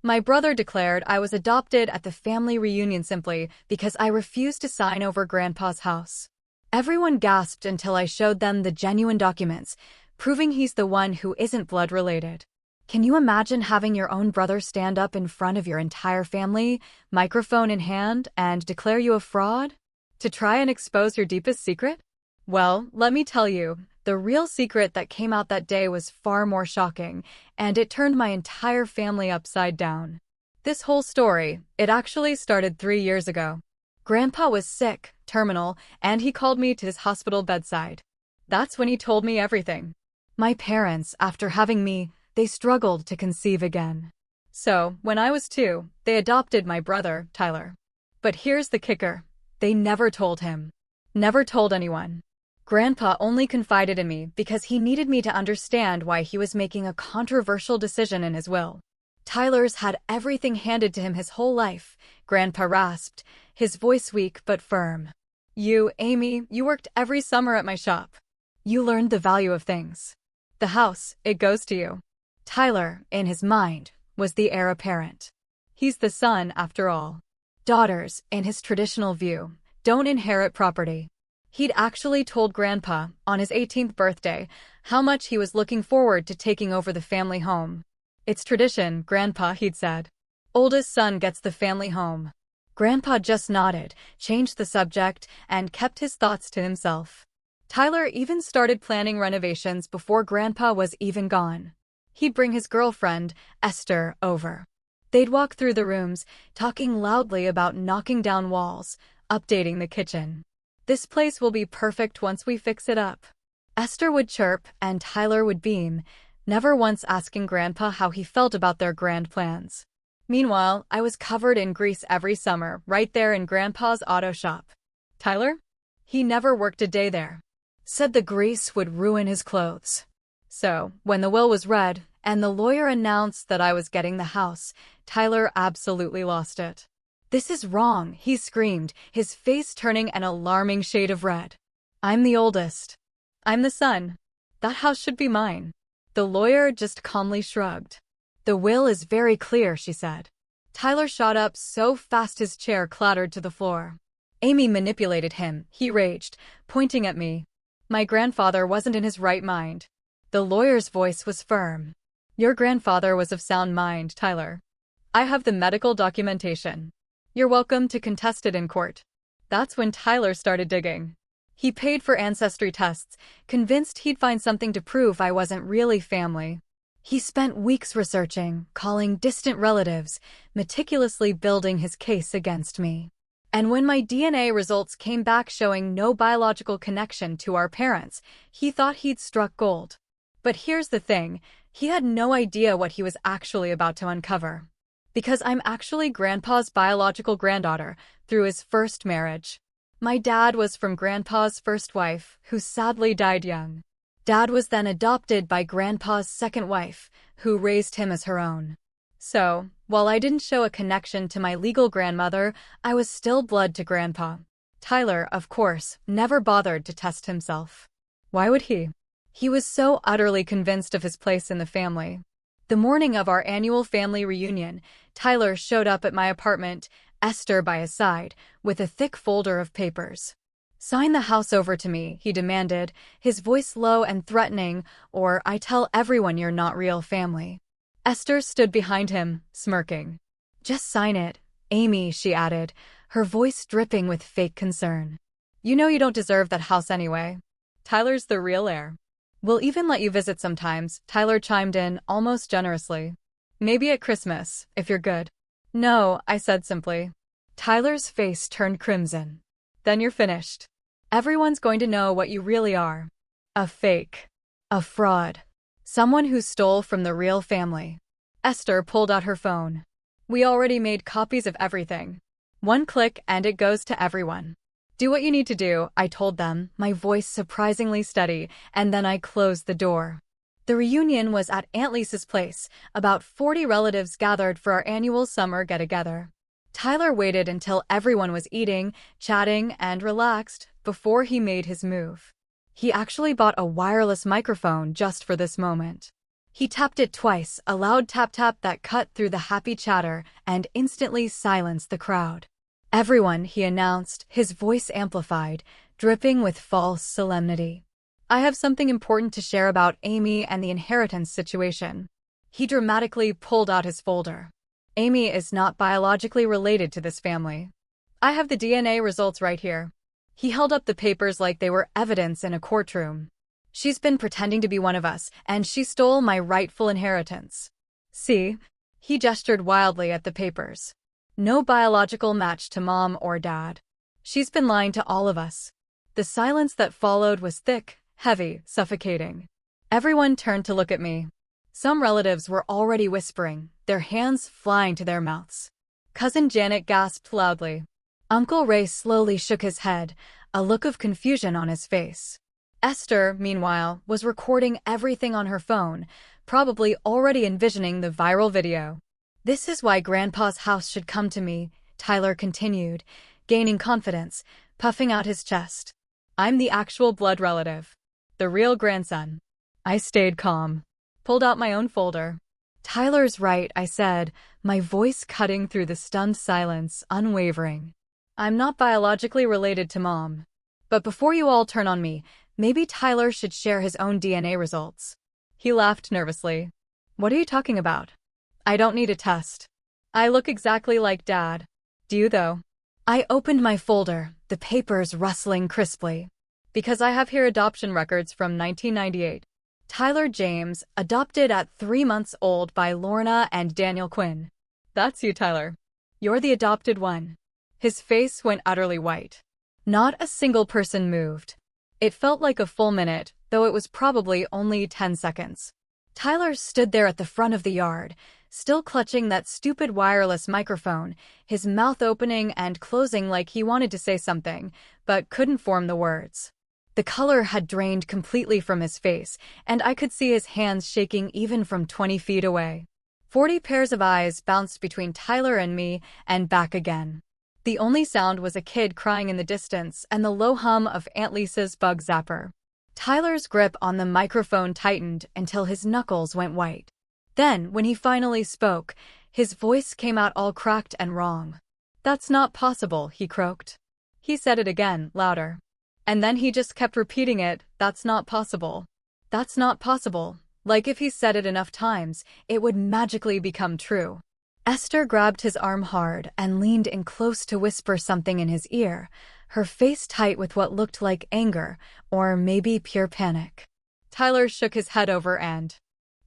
My brother declared I was adopted at the family reunion simply because I refused to sign over Grandpa's house. Everyone gasped until I showed them the genuine documents, proving he's the one who isn't blood-related. Can you imagine having your own brother stand up in front of your entire family, microphone in hand, and declare you a fraud? To try and expose your deepest secret? Well, let me tell you, the real secret that came out that day was far more shocking, and it turned my entire family upside down. This whole story, it actually started 3 years ago. Grandpa was sick, terminal, and he called me to his hospital bedside. That's when he told me everything. My parents, after having me, they struggled to conceive again. So, when I was 2, they adopted my brother, Tyler. But here's the kicker. They never told him. Never told anyone. Grandpa only confided in me because he needed me to understand why he was making a controversial decision in his will. Tyler's had everything handed to him his whole life, Grandpa rasped, his voice weak but firm. You, Amy, you worked every summer at my shop. You learned the value of things. The house, it goes to you. Tyler, in his mind, was the heir apparent. He's the son, after all. Daughters, in his traditional view, don't inherit property. He'd actually told Grandpa, on his 18th birthday, how much he was looking forward to taking over the family home. It's tradition, Grandpa, he'd said. Oldest son gets the family home. Grandpa just nodded, changed the subject, and kept his thoughts to himself. Tyler even started planning renovations before Grandpa was even gone. He'd bring his girlfriend, Esther, over. They'd walk through the rooms, talking loudly about knocking down walls, updating the kitchen. This place will be perfect once we fix it up. Esther would chirp and Tyler would beam, never once asking Grandpa how he felt about their grand plans. Meanwhile, I was covered in grease every summer, right there in Grandpa's auto shop. Tyler? He never worked a day there. Said the grease would ruin his clothes. So, when the will was read, and the lawyer announced that I was getting the house, Tyler absolutely lost it. This is wrong, he screamed, his face turning an alarming shade of red. I'm the oldest. I'm the son. That house should be mine. The lawyer just calmly shrugged. The will is very clear, she said. Tyler shot up so fast his chair clattered to the floor. Amy manipulated him, he raged, pointing at me. My grandfather wasn't in his right mind. The lawyer's voice was firm. Your grandfather was of sound mind, Tyler. I have the medical documentation. You're welcome to contest it in court. That's when Tyler started digging. He paid for ancestry tests, convinced he'd find something to prove I wasn't really family. He spent weeks researching, calling distant relatives, meticulously building his case against me. And when my DNA results came back showing no biological connection to our parents, he thought he'd struck gold. But here's the thing, he had no idea what he was actually about to uncover. Because I'm actually Grandpa's biological granddaughter, through his first marriage. My dad was from Grandpa's first wife, who sadly died young. Dad was then adopted by Grandpa's second wife, who raised him as her own. So, while I didn't show a connection to my legal grandmother, I was still blood to Grandpa. Tyler, of course, never bothered to test himself. Why would he? He was so utterly convinced of his place in the family. The morning of our annual family reunion, Tyler showed up at my apartment, Esther by his side, with a thick folder of papers. Sign the house over to me, he demanded, his voice low and threatening, or I tell everyone you're not real family. Esther stood behind him, smirking. Just sign it, Amy, she added, her voice dripping with fake concern. You know you don't deserve that house anyway. Tyler's the real heir. We'll even let you visit sometimes, Tyler chimed in, almost generously. Maybe at Christmas, if you're good. No, I said simply. Tyler's face turned crimson. Then you're finished. Everyone's going to know what you really are. A fake. A fraud. Someone who stole from the real family. Esther pulled out her phone. We already made copies of everything. One click and it goes to everyone. Do what you need to do, I told them, my voice surprisingly steady, and then I closed the door. The reunion was at Aunt Lisa's place. About 40 relatives gathered for our annual summer get-together. Tyler waited until everyone was eating, chatting, and relaxed before he made his move. He actually bought a wireless microphone just for this moment. He tapped it twice, a loud tap-tap that cut through the happy chatter and instantly silenced the crowd. "Everyone," he announced, his voice amplified, dripping with false solemnity. "I have something important to share about Amy and the inheritance situation." He dramatically pulled out his folder. "Amy is not biologically related to this family. I have the DNA results right here." He held up the papers like they were evidence in a courtroom. "She's been pretending to be one of us, and she stole my rightful inheritance. See?" He gestured wildly at the papers. "No biological match to mom or dad. She's been lying to all of us." The silence that followed was thick, heavy, suffocating. Everyone turned to look at me. Some relatives were already whispering, their hands flying to their mouths. Cousin Janet gasped loudly. Uncle Ray slowly shook his head, a look of confusion on his face. Esther, meanwhile, was recording everything on her phone, probably already envisioning the viral video. "This is why Grandpa's house should come to me," Tyler continued, gaining confidence, puffing out his chest. "I'm the actual blood relative. The real grandson." I stayed calm. Pulled out my own folder. "Tyler's right," I said, my voice cutting through the stunned silence, unwavering. "I'm not biologically related to Mom. But before you all turn on me, maybe Tyler should share his own DNA results." He laughed nervously. "What are you talking about? I don't need a test. I look exactly like Dad. Do you, though?" I opened my folder, the papers rustling crisply. "Because I have here adoption records from 1998. Tyler James, adopted at 3 months old by Lorna and Daniel Quinn." "That's you, Tyler. You're the adopted one." His face went utterly white. Not a single person moved. It felt like a full minute, though it was probably only 10 seconds. Tyler stood there at the front of the yard, still clutching that stupid wireless microphone, his mouth opening and closing like he wanted to say something, but couldn't form the words. The color had drained completely from his face, and I could see his hands shaking even from 20 feet away. 40 pairs of eyes bounced between Tyler and me, and back again. The only sound was a kid crying in the distance and the low hum of Aunt Lisa's bug zapper. Tyler's grip on the microphone tightened until his knuckles went white. Then, when he finally spoke, his voice came out all cracked and wrong. "That's not possible," he croaked. He said it again, louder. And then he just kept repeating it, "That's not possible. That's not possible." Like if he said it enough times, it would magically become true. Esther grabbed his arm hard and leaned in close to whisper something in his ear, her face tight with what looked like anger, or maybe pure panic. Tyler shook his head over and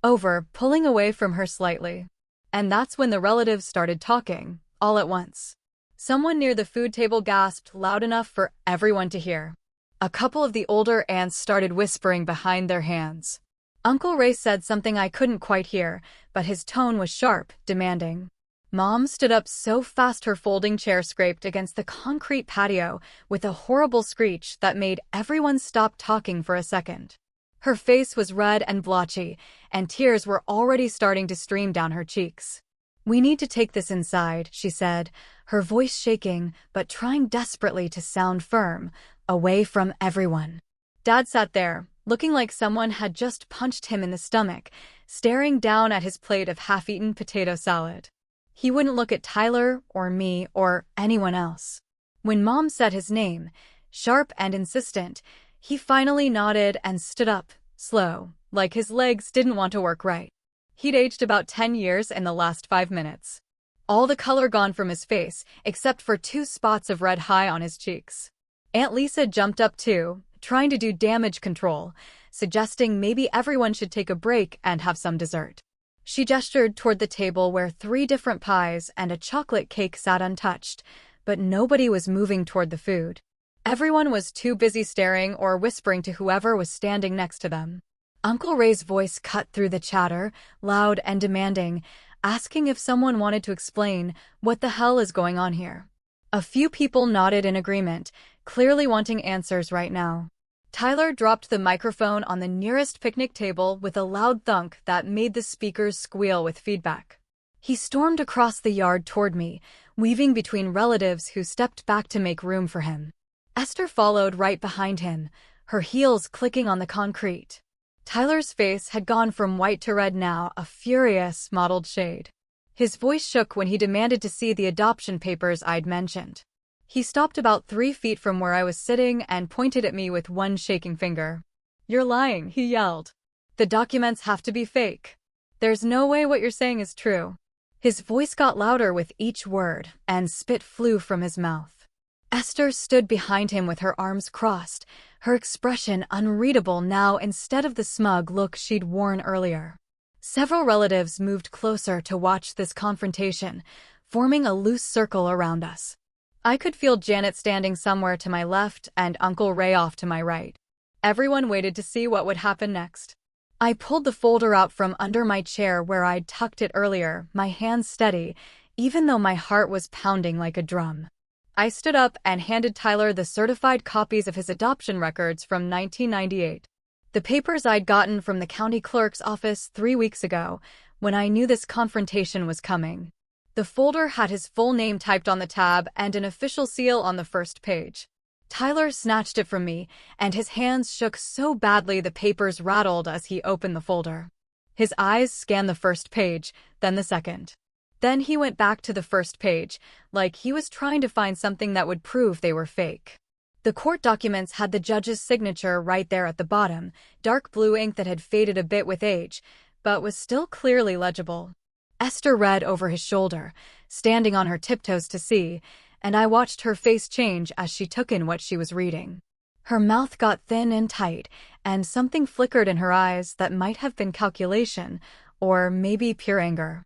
over, pulling away from her slightly. And that's when the relatives started talking, all at once. Someone near the food table gasped loud enough for everyone to hear. A couple of the older aunts started whispering behind their hands. Uncle Ray said something I couldn't quite hear, but his tone was sharp, demanding. Mom stood up so fast her folding chair scraped against the concrete patio with a horrible screech that made everyone stop talking for a second. Her face was red and blotchy, and tears were already starting to stream down her cheeks. "We need to take this inside," she said, her voice shaking but trying desperately to sound firm, away from everyone. Dad sat there, looking like someone had just punched him in the stomach, staring down at his plate of half-eaten potato salad. He wouldn't look at Tyler or me or anyone else. When Mom said his name, sharp and insistent, he finally nodded and stood up, slow, like his legs didn't want to work right. He'd aged about 10 years in the last 5 minutes. All the color gone from his face, except for 2 spots of red high on his cheeks. Aunt Lisa jumped up too, trying to do damage control, suggesting maybe everyone should take a break and have some dessert. She gestured toward the table where 3 different pies and a chocolate cake sat untouched, but nobody was moving toward the food. Everyone was too busy staring or whispering to whoever was standing next to them. Uncle Ray's voice cut through the chatter, loud and demanding, asking if someone wanted to explain what the hell is going on here. A few people nodded in agreement, clearly wanting answers right now. Tyler dropped the microphone on the nearest picnic table with a loud thunk that made the speakers squeal with feedback. He stormed across the yard toward me, weaving between relatives who stepped back to make room for him. Esther followed right behind him, her heels clicking on the concrete. Tyler's face had gone from white to red now, a furious, mottled shade. His voice shook when he demanded to see the adoption papers I'd mentioned. He stopped about 3 feet from where I was sitting and pointed at me with one shaking finger. "You're lying," he yelled. "The documents have to be fake. There's no way what you're saying is true." His voice got louder with each word, and spit flew from his mouth. Esther stood behind him with her arms crossed, her expression unreadable now instead of the smug look she'd worn earlier. Several relatives moved closer to watch this confrontation, forming a loose circle around us. I could feel Janet standing somewhere to my left and Uncle Ray off to my right. Everyone waited to see what would happen next. I pulled the folder out from under my chair where I'd tucked it earlier, my hands steady, even though my heart was pounding like a drum. I stood up and handed Tyler the certified copies of his adoption records from 1998. The papers I'd gotten from the county clerk's office 3 weeks ago, when I knew this confrontation was coming. The folder had his full name typed on the tab and an official seal on the first page. Tyler snatched it from me, and his hands shook so badly the papers rattled as he opened the folder. His eyes scanned the first page, then the second. Then he went back to the first page, like he was trying to find something that would prove they were fake. The court documents had the judge's signature right there at the bottom, dark blue ink that had faded a bit with age, but was still clearly legible. Esther read over his shoulder, standing on her tiptoes to see, and I watched her face change as she took in what she was reading. Her mouth got thin and tight, and something flickered in her eyes that might have been calculation, or maybe pure anger.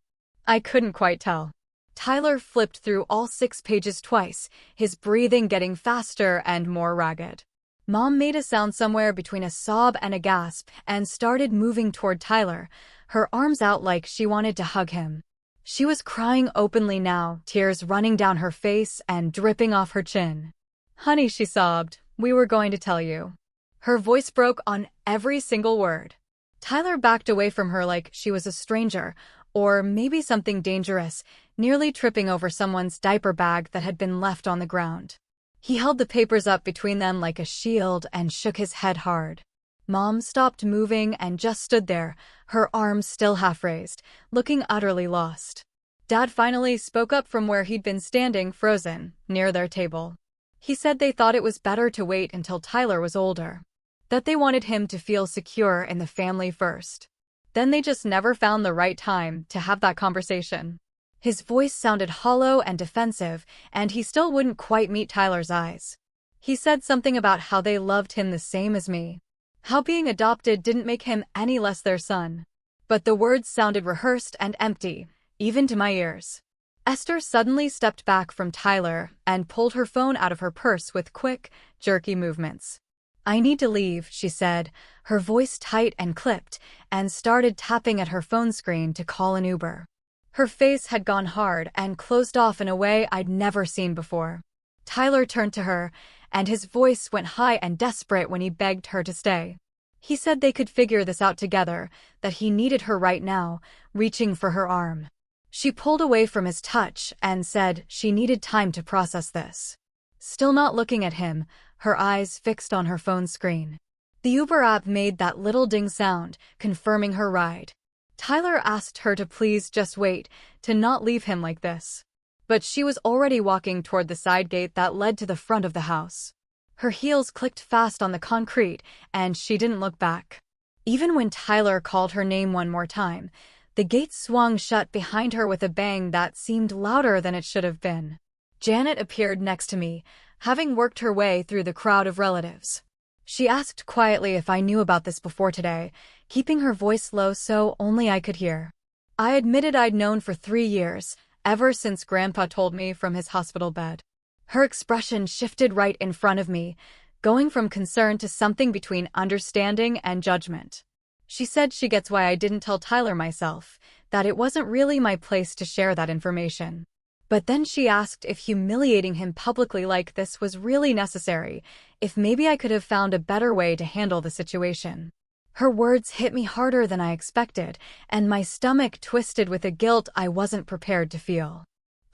I couldn't quite tell. Tyler flipped through all 6 pages twice, his breathing getting faster and more ragged. Mom made a sound somewhere between a sob and a gasp and started moving toward Tyler, her arms out like she wanted to hug him. She was crying openly now, tears running down her face and dripping off her chin. "Honey," she sobbed, "we were going to tell you." Her voice broke on every single word. Tyler backed away from her like she was a stranger, or maybe something dangerous, nearly tripping over someone's diaper bag that had been left on the ground. He held the papers up between them like a shield and shook his head hard. Mom stopped moving and just stood there, her arms still half raised, looking utterly lost. Dad finally spoke up from where he'd been standing, frozen, near their table. He said they thought it was better to wait until Tyler was older. That they wanted him to feel secure in the family first. Then they just never found the right time to have that conversation. His voice sounded hollow and defensive, and he still wouldn't quite meet Tyler's eyes. He said something about how they loved him the same as me. How being adopted didn't make him any less their son. But the words sounded rehearsed and empty, even to my ears. Esther suddenly stepped back from Tyler and pulled her phone out of her purse with quick, jerky movements. "I need to leave," she said, her voice tight and clipped, and started tapping at her phone screen to call an Uber. Her face had gone hard and closed off in a way I'd never seen before. Tyler turned to her, and his voice went high and desperate when he begged her to stay. He said they could figure this out together, that he needed her right now, reaching for her arm. She pulled away from his touch and said she needed time to process this. Still not looking at him, her eyes fixed on her phone screen. The Uber app made that little ding sound, confirming her ride. Tyler asked her to please just wait, to not leave him like this. But she was already walking toward the side gate that led to the front of the house. Her heels clicked fast on the concrete, and she didn't look back. Even when Tyler called her name one more time, the gate swung shut behind her with a bang that seemed louder than it should have been. Janet appeared next to me, having worked her way through the crowd of relatives. She asked quietly if I knew about this before today, keeping her voice low so only I could hear. I admitted I'd known for 3 years, ever since Grandpa told me from his hospital bed. Her expression shifted right in front of me, going from concern to something between understanding and judgment. She said she gets why I didn't tell Tyler myself, that it wasn't really my place to share that information. But then she asked if humiliating him publicly like this was really necessary, if maybe I could have found a better way to handle the situation. Her words hit me harder than I expected, and my stomach twisted with a guilt I wasn't prepared to feel.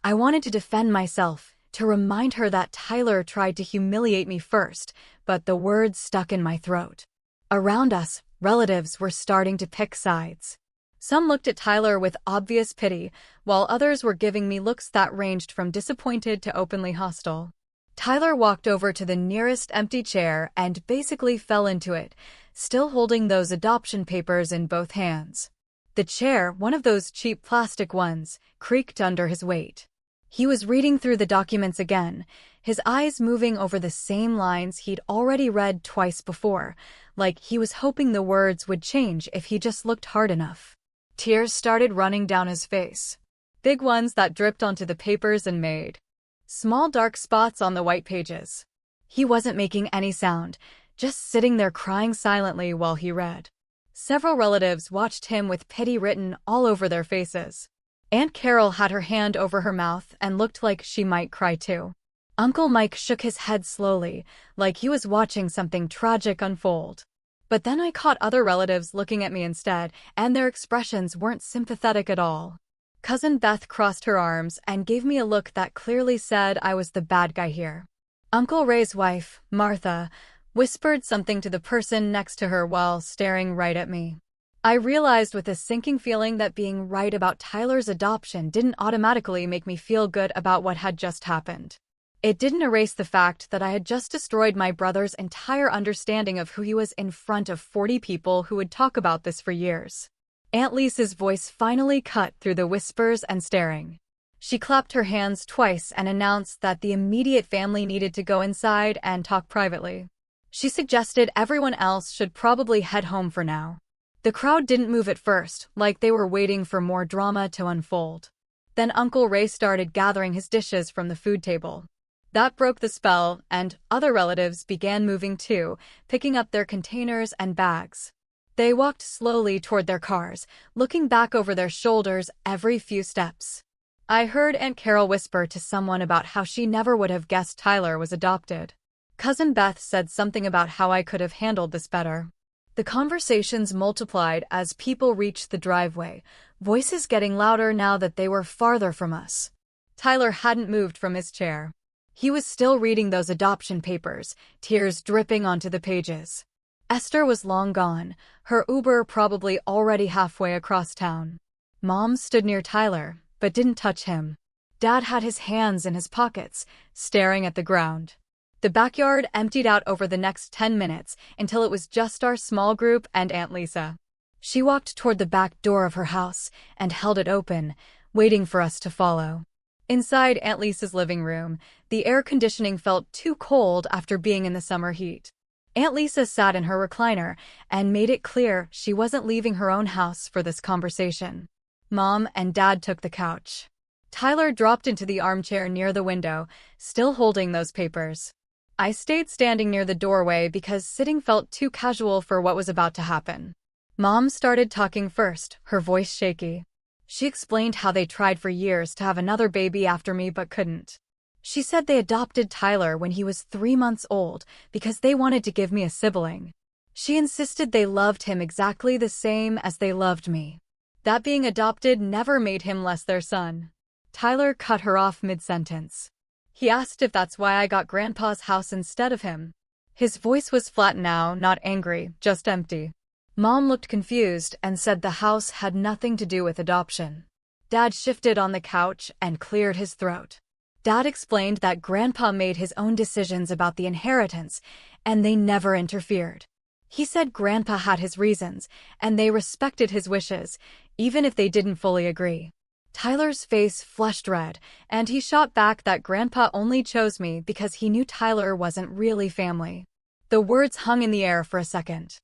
I wanted to defend myself, to remind her that Tyler tried to humiliate me first, but the words stuck in my throat. Around us, Relatives were starting to pick sides. Some looked at Tyler with obvious pity, while others were giving me looks that ranged from disappointed to openly hostile. Tyler walked over to the nearest empty chair and basically fell into it, still holding those adoption papers in both hands. The chair, one of those cheap plastic ones, creaked under his weight. He was reading through the documents again, his eyes moving over the same lines he'd already read twice before, like he was hoping the words would change if he just looked hard enough. Tears started running down his face. Big ones that dripped onto the papers and made small dark spots on the white pages. He wasn't making any sound, just sitting there crying silently while he read. Several relatives watched him with pity written all over their faces. Aunt Carol had her hand over her mouth and looked like she might cry too. Uncle Mike shook his head slowly, like he was watching something tragic unfold. But then I caught other relatives looking at me instead, and their expressions weren't sympathetic at all. Cousin Beth crossed her arms and gave me a look that clearly said I was the bad guy here. Uncle Ray's wife, Martha, whispered something to the person next to her while staring right at me. I realized with a sinking feeling that being right about Tyler's adoption didn't automatically make me feel good about what had just happened. It didn't erase the fact that I had just destroyed my brother's entire understanding of who he was in front of 40 people who would talk about this for years. Aunt Lisa's voice finally cut through the whispers and staring. She clapped her hands twice and announced that the immediate family needed to go inside and talk privately. She suggested everyone else should probably head home for now. The crowd didn't move at first, like they were waiting for more drama to unfold. Then Uncle Ray started gathering his dishes from the food table. That broke the spell, and other relatives began moving too, picking up their containers and bags. They walked slowly toward their cars, looking back over their shoulders every few steps. I heard Aunt Carol whisper to someone about how she never would have guessed Tyler was adopted. Cousin Beth said something about how I could have handled this better. The conversations multiplied as people reached the driveway, voices getting louder now that they were farther from us. Tyler hadn't moved from his chair. He was still reading those adoption papers, tears dripping onto the pages. Esther was long gone, her Uber probably already halfway across town. Mom stood near Tyler, but didn't touch him. Dad had his hands in his pockets, staring at the ground. The backyard emptied out over the next 10 minutes until it was just our small group and Aunt Lisa. She walked toward the back door of her house and held it open, waiting for us to follow. Inside Aunt Lisa's living room, the air conditioning felt too cold after being in the summer heat. Aunt Lisa sat in her recliner and made it clear she wasn't leaving her own house for this conversation. Mom and Dad took the couch. Tyler dropped into the armchair near the window, still holding those papers. I stayed standing near the doorway because sitting felt too casual for what was about to happen. Mom started talking first, her voice shaky. She explained how they tried for years to have another baby after me but couldn't. She said they adopted Tyler when he was 3 months old because they wanted to give me a sibling. She insisted they loved him exactly the same as they loved me. That being adopted never made him less their son. Tyler cut her off mid-sentence. He asked if that's why I got Grandpa's house instead of him. His voice was flat now, not angry, just empty. Mom looked confused and said the house had nothing to do with adoption. Dad shifted on the couch and cleared his throat. Dad explained that Grandpa made his own decisions about the inheritance, and they never interfered. He said Grandpa had his reasons, and they respected his wishes, even if they didn't fully agree. Tyler's face flushed red, and he shot back that Grandpa only chose me because he knew Tyler wasn't really family. The words hung in the air for a second.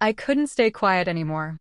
I couldn't stay quiet anymore.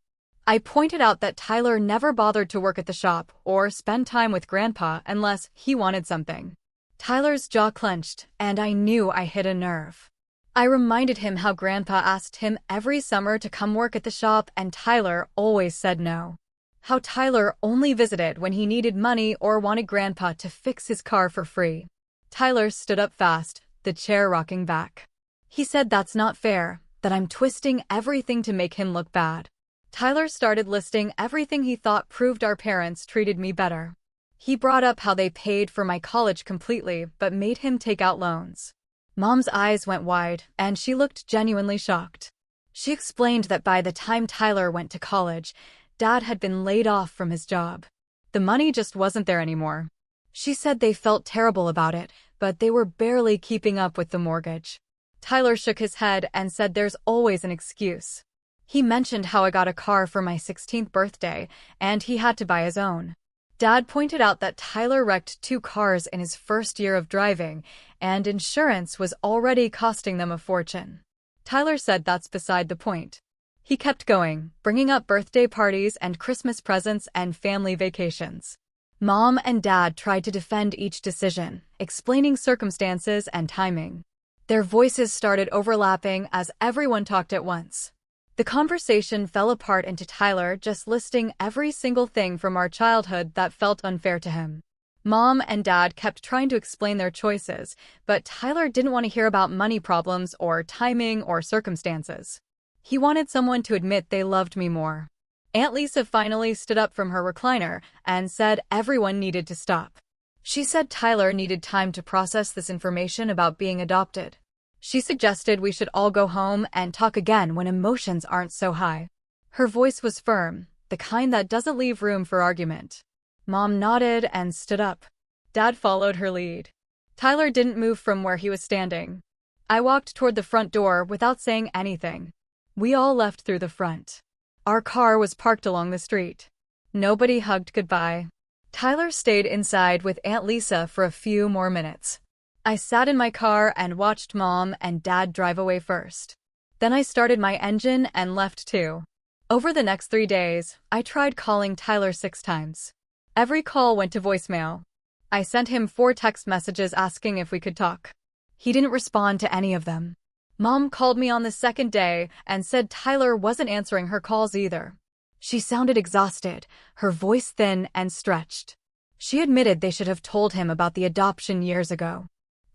I pointed out that Tyler never bothered to work at the shop or spend time with Grandpa unless he wanted something. Tyler's jaw clenched, and I knew I hit a nerve. I reminded him how Grandpa asked him every summer to come work at the shop and Tyler always said no. How Tyler only visited when he needed money or wanted Grandpa to fix his car for free. Tyler stood up fast, the chair rocking back. He said that's not fair, that I'm twisting everything to make him look bad. Tyler started listing everything he thought proved our parents treated me better. He brought up how they paid for my college completely but made him take out loans. Mom's eyes went wide, and she looked genuinely shocked. She explained that by the time Tyler went to college, Dad had been laid off from his job. The money just wasn't there anymore. She said they felt terrible about it, but they were barely keeping up with the mortgage. Tyler shook his head and said there's always an excuse. He mentioned how I got a car for my 16th birthday, and he had to buy his own. Dad pointed out that Tyler wrecked 2 cars in his first year of driving, and insurance was already costing them a fortune. Tyler said that's beside the point. He kept going, bringing up birthday parties and Christmas presents and family vacations. Mom and Dad tried to defend each decision, explaining circumstances and timing. Their voices started overlapping as everyone talked at once. The conversation fell apart into Tyler just listing every single thing from our childhood that felt unfair to him. Mom and Dad kept trying to explain their choices, but Tyler didn't want to hear about money problems or timing or circumstances. He wanted someone to admit they loved me more. Aunt Lisa finally stood up from her recliner and said everyone needed to stop. She said Tyler needed time to process this information about being adopted. She suggested we should all go home and talk again when emotions aren't so high. Her voice was firm, the kind that doesn't leave room for argument. Mom nodded and stood up. Dad followed her lead. Tyler didn't move from where he was standing. I walked toward the front door without saying anything. We all left through the front. Our car was parked along the street. Nobody hugged goodbye. Tyler stayed inside with Aunt Lisa for a few more minutes. I sat in my car and watched Mom and Dad drive away first. Then I started my engine and left too. Over the next 3 days, I tried calling Tyler 6 times. Every call went to voicemail. I sent him 4 text messages asking if we could talk. He didn't respond to any of them. Mom called me on the 2nd day and said Tyler wasn't answering her calls either. She sounded exhausted, her voice thin and stretched. She admitted they should have told him about the adoption years ago.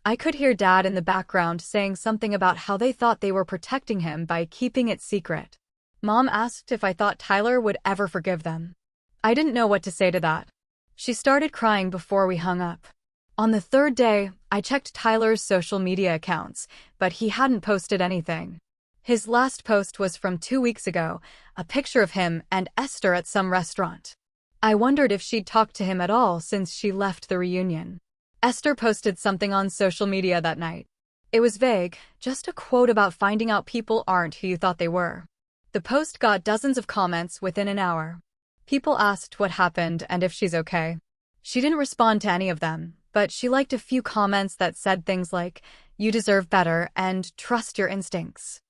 I could hear Dad in the background saying something about how they thought they were protecting him by keeping it secret. Mom asked if I thought Tyler would ever forgive them. I didn't know what to say to that. She started crying before we hung up. On the 3rd day, I checked Tyler's social media accounts, but he hadn't posted anything. His last post was from 2 weeks ago, a picture of him and Esther at some restaurant. I wondered if she'd talked to him at all since she left the reunion. Esther posted something on social media that night. It was vague, just a quote about finding out people aren't who you thought they were. The post got dozens of comments within an hour. People asked what happened and if she's okay. She didn't respond to any of them, but she liked a few comments that said things like, "You deserve better," and "Trust your instincts."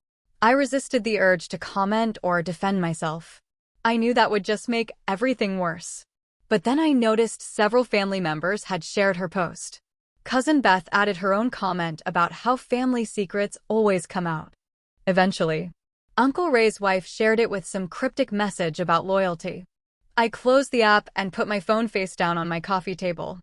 I resisted the urge to comment or defend myself. I knew that would just make everything worse. But then I noticed several family members had shared her post. Cousin Beth added her own comment about how family secrets always come out. Eventually, Uncle Ray's wife shared it with some cryptic message about loyalty. I closed the app and put my phone face down on my coffee table.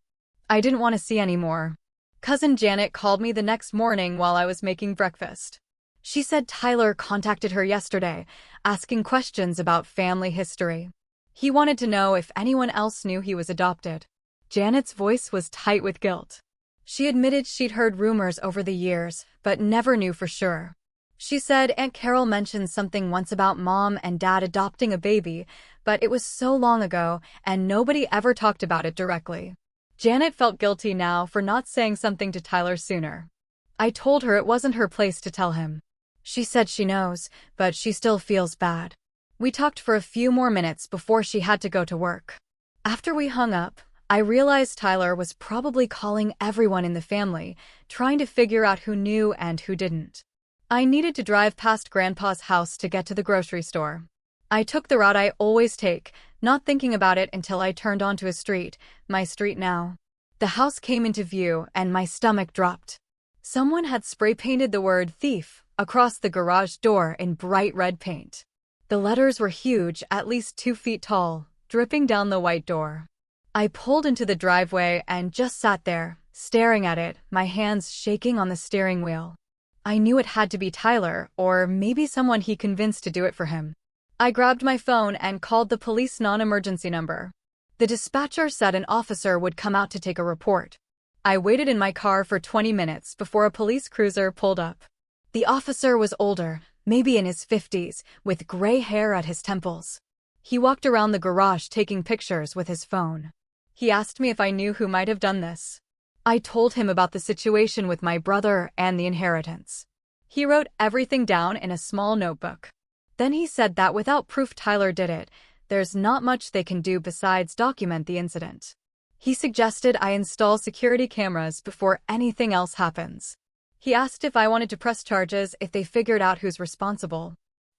I didn't want to see any more. Cousin Janet called me the next morning while I was making breakfast. She said Tyler contacted her yesterday, asking questions about family history. He wanted to know if anyone else knew he was adopted. Janet's voice was tight with guilt. She admitted she'd heard rumors over the years, but never knew for sure. She said Aunt Carol mentioned something once about Mom and Dad adopting a baby, but it was so long ago and nobody ever talked about it directly. Janet felt guilty now for not saying something to Tyler sooner. I told her it wasn't her place to tell him. She said she knows, but she still feels bad. We talked for a few more minutes before she had to go to work. After we hung up, I realized Tyler was probably calling everyone in the family, trying to figure out who knew and who didn't. I needed to drive past Grandpa's house to get to the grocery store. I took the route I always take, not thinking about it until I turned onto a street, my street now. The house came into view and my stomach dropped. Someone had spray-painted the word "thief" across the garage door in bright red paint. The letters were huge, at least 2 feet tall, dripping down the white door. I pulled into the driveway and just sat there, staring at it, my hands shaking on the steering wheel. I knew it had to be Tyler, or maybe someone he convinced to do it for him. I grabbed my phone and called the police non-emergency number. The dispatcher said an officer would come out to take a report. I waited in my car for 20 minutes before a police cruiser pulled up. The officer was older, maybe in his 50s, with gray hair at his temples. He walked around the garage taking pictures with his phone. He asked me if I knew who might have done this. I told him about the situation with my brother and the inheritance. He wrote everything down in a small notebook. Then he said that without proof Tyler did it, there's not much they can do besides document the incident. He suggested I install security cameras before anything else happens. He asked if I wanted to press charges if they figured out who's responsible.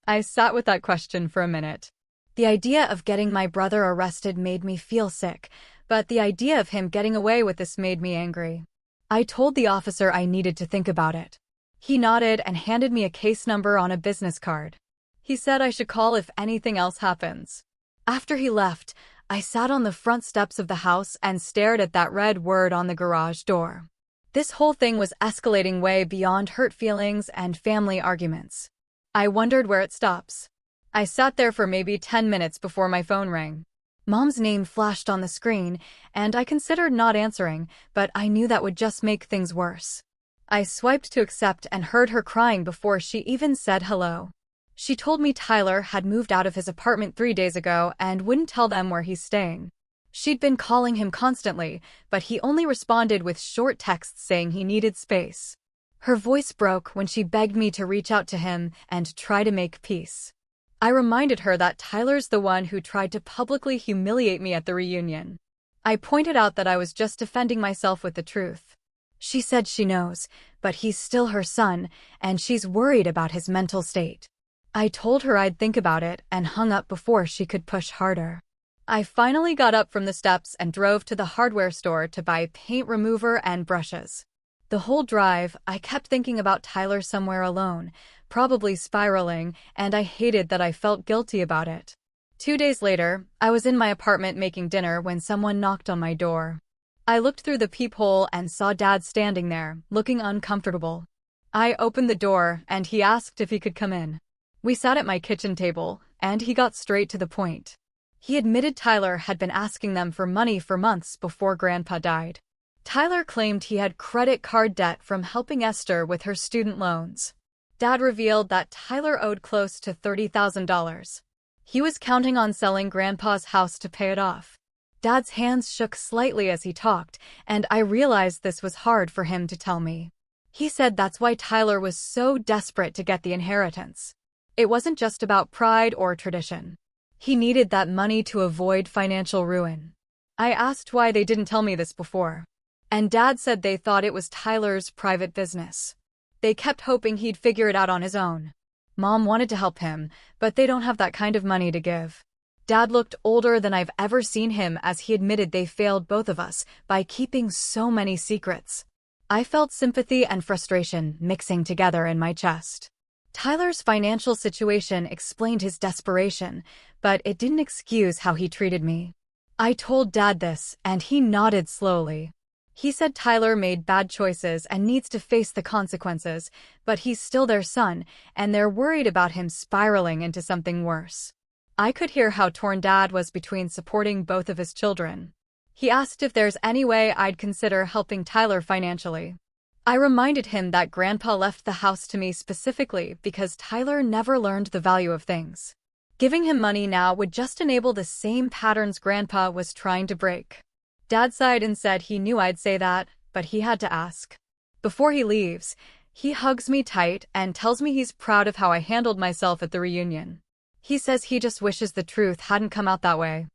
I sat with that question for a minute. The idea of getting my brother arrested made me feel sick, but the idea of him getting away with this made me angry. I told the officer I needed to think about it. He nodded and handed me a case number on a business card. He said I should call if anything else happens. After he left, I sat on the front steps of the house and stared at that red word on the garage door. This whole thing was escalating way beyond hurt feelings and family arguments. I wondered where it stops. I sat there for maybe 10 minutes before my phone rang. Mom's name flashed on the screen, and I considered not answering, but I knew that would just make things worse. I swiped to accept and heard her crying before she even said hello. She told me Tyler had moved out of his apartment 3 days ago and wouldn't tell them where he's staying. She'd been calling him constantly, but he only responded with short texts saying he needed space. Her voice broke when she begged me to reach out to him and try to make peace. I reminded her that Tyler's the one who tried to publicly humiliate me at the reunion. I pointed out that I was just defending myself with the truth. She said she knows, but he's still her son, and she's worried about his mental state. I told her I'd think about it and hung up before she could push harder. I finally got up from the steps and drove to the hardware store to buy paint remover and brushes. The whole drive, I kept thinking about Tyler somewhere alone, probably spiraling, and I hated that I felt guilty about it. 2 days later, I was in my apartment making dinner when someone knocked on my door. I looked through the peephole and saw Dad standing there, looking uncomfortable. I opened the door, and he asked if he could come in. We sat at my kitchen table, and he got straight to the point. He admitted Tyler had been asking them for money for months before Grandpa died. Tyler claimed he had credit card debt from helping Esther with her student loans. Dad revealed that Tyler owed close to $30,000. He was counting on selling Grandpa's house to pay it off. Dad's hands shook slightly as he talked, and I realized this was hard for him to tell me. He said that's why Tyler was so desperate to get the inheritance. It wasn't just about pride or tradition. He needed that money to avoid financial ruin. I asked why they didn't tell me this before. And Dad said they thought it was Tyler's private business. They kept hoping he'd figure it out on his own. Mom wanted to help him, but they don't have that kind of money to give. Dad looked older than I've ever seen him as he admitted they failed both of us by keeping so many secrets. I felt sympathy and frustration mixing together in my chest. Tyler's financial situation explained his desperation, but it didn't excuse how he treated me. I told Dad this, and he nodded slowly. He said Tyler made bad choices and needs to face the consequences, but he's still their son, and they're worried about him spiraling into something worse. I could hear how torn Dad was between supporting both of his children. He asked if there's any way I'd consider helping Tyler financially. I reminded him that Grandpa left the house to me specifically because Tyler never learned the value of things. Giving him money now would just enable the same patterns Grandpa was trying to break. Dad sighed and said he knew I'd say that, but he had to ask. Before he leaves, he hugs me tight and tells me he's proud of how I handled myself at the reunion. He says he just wishes the truth hadn't come out that way.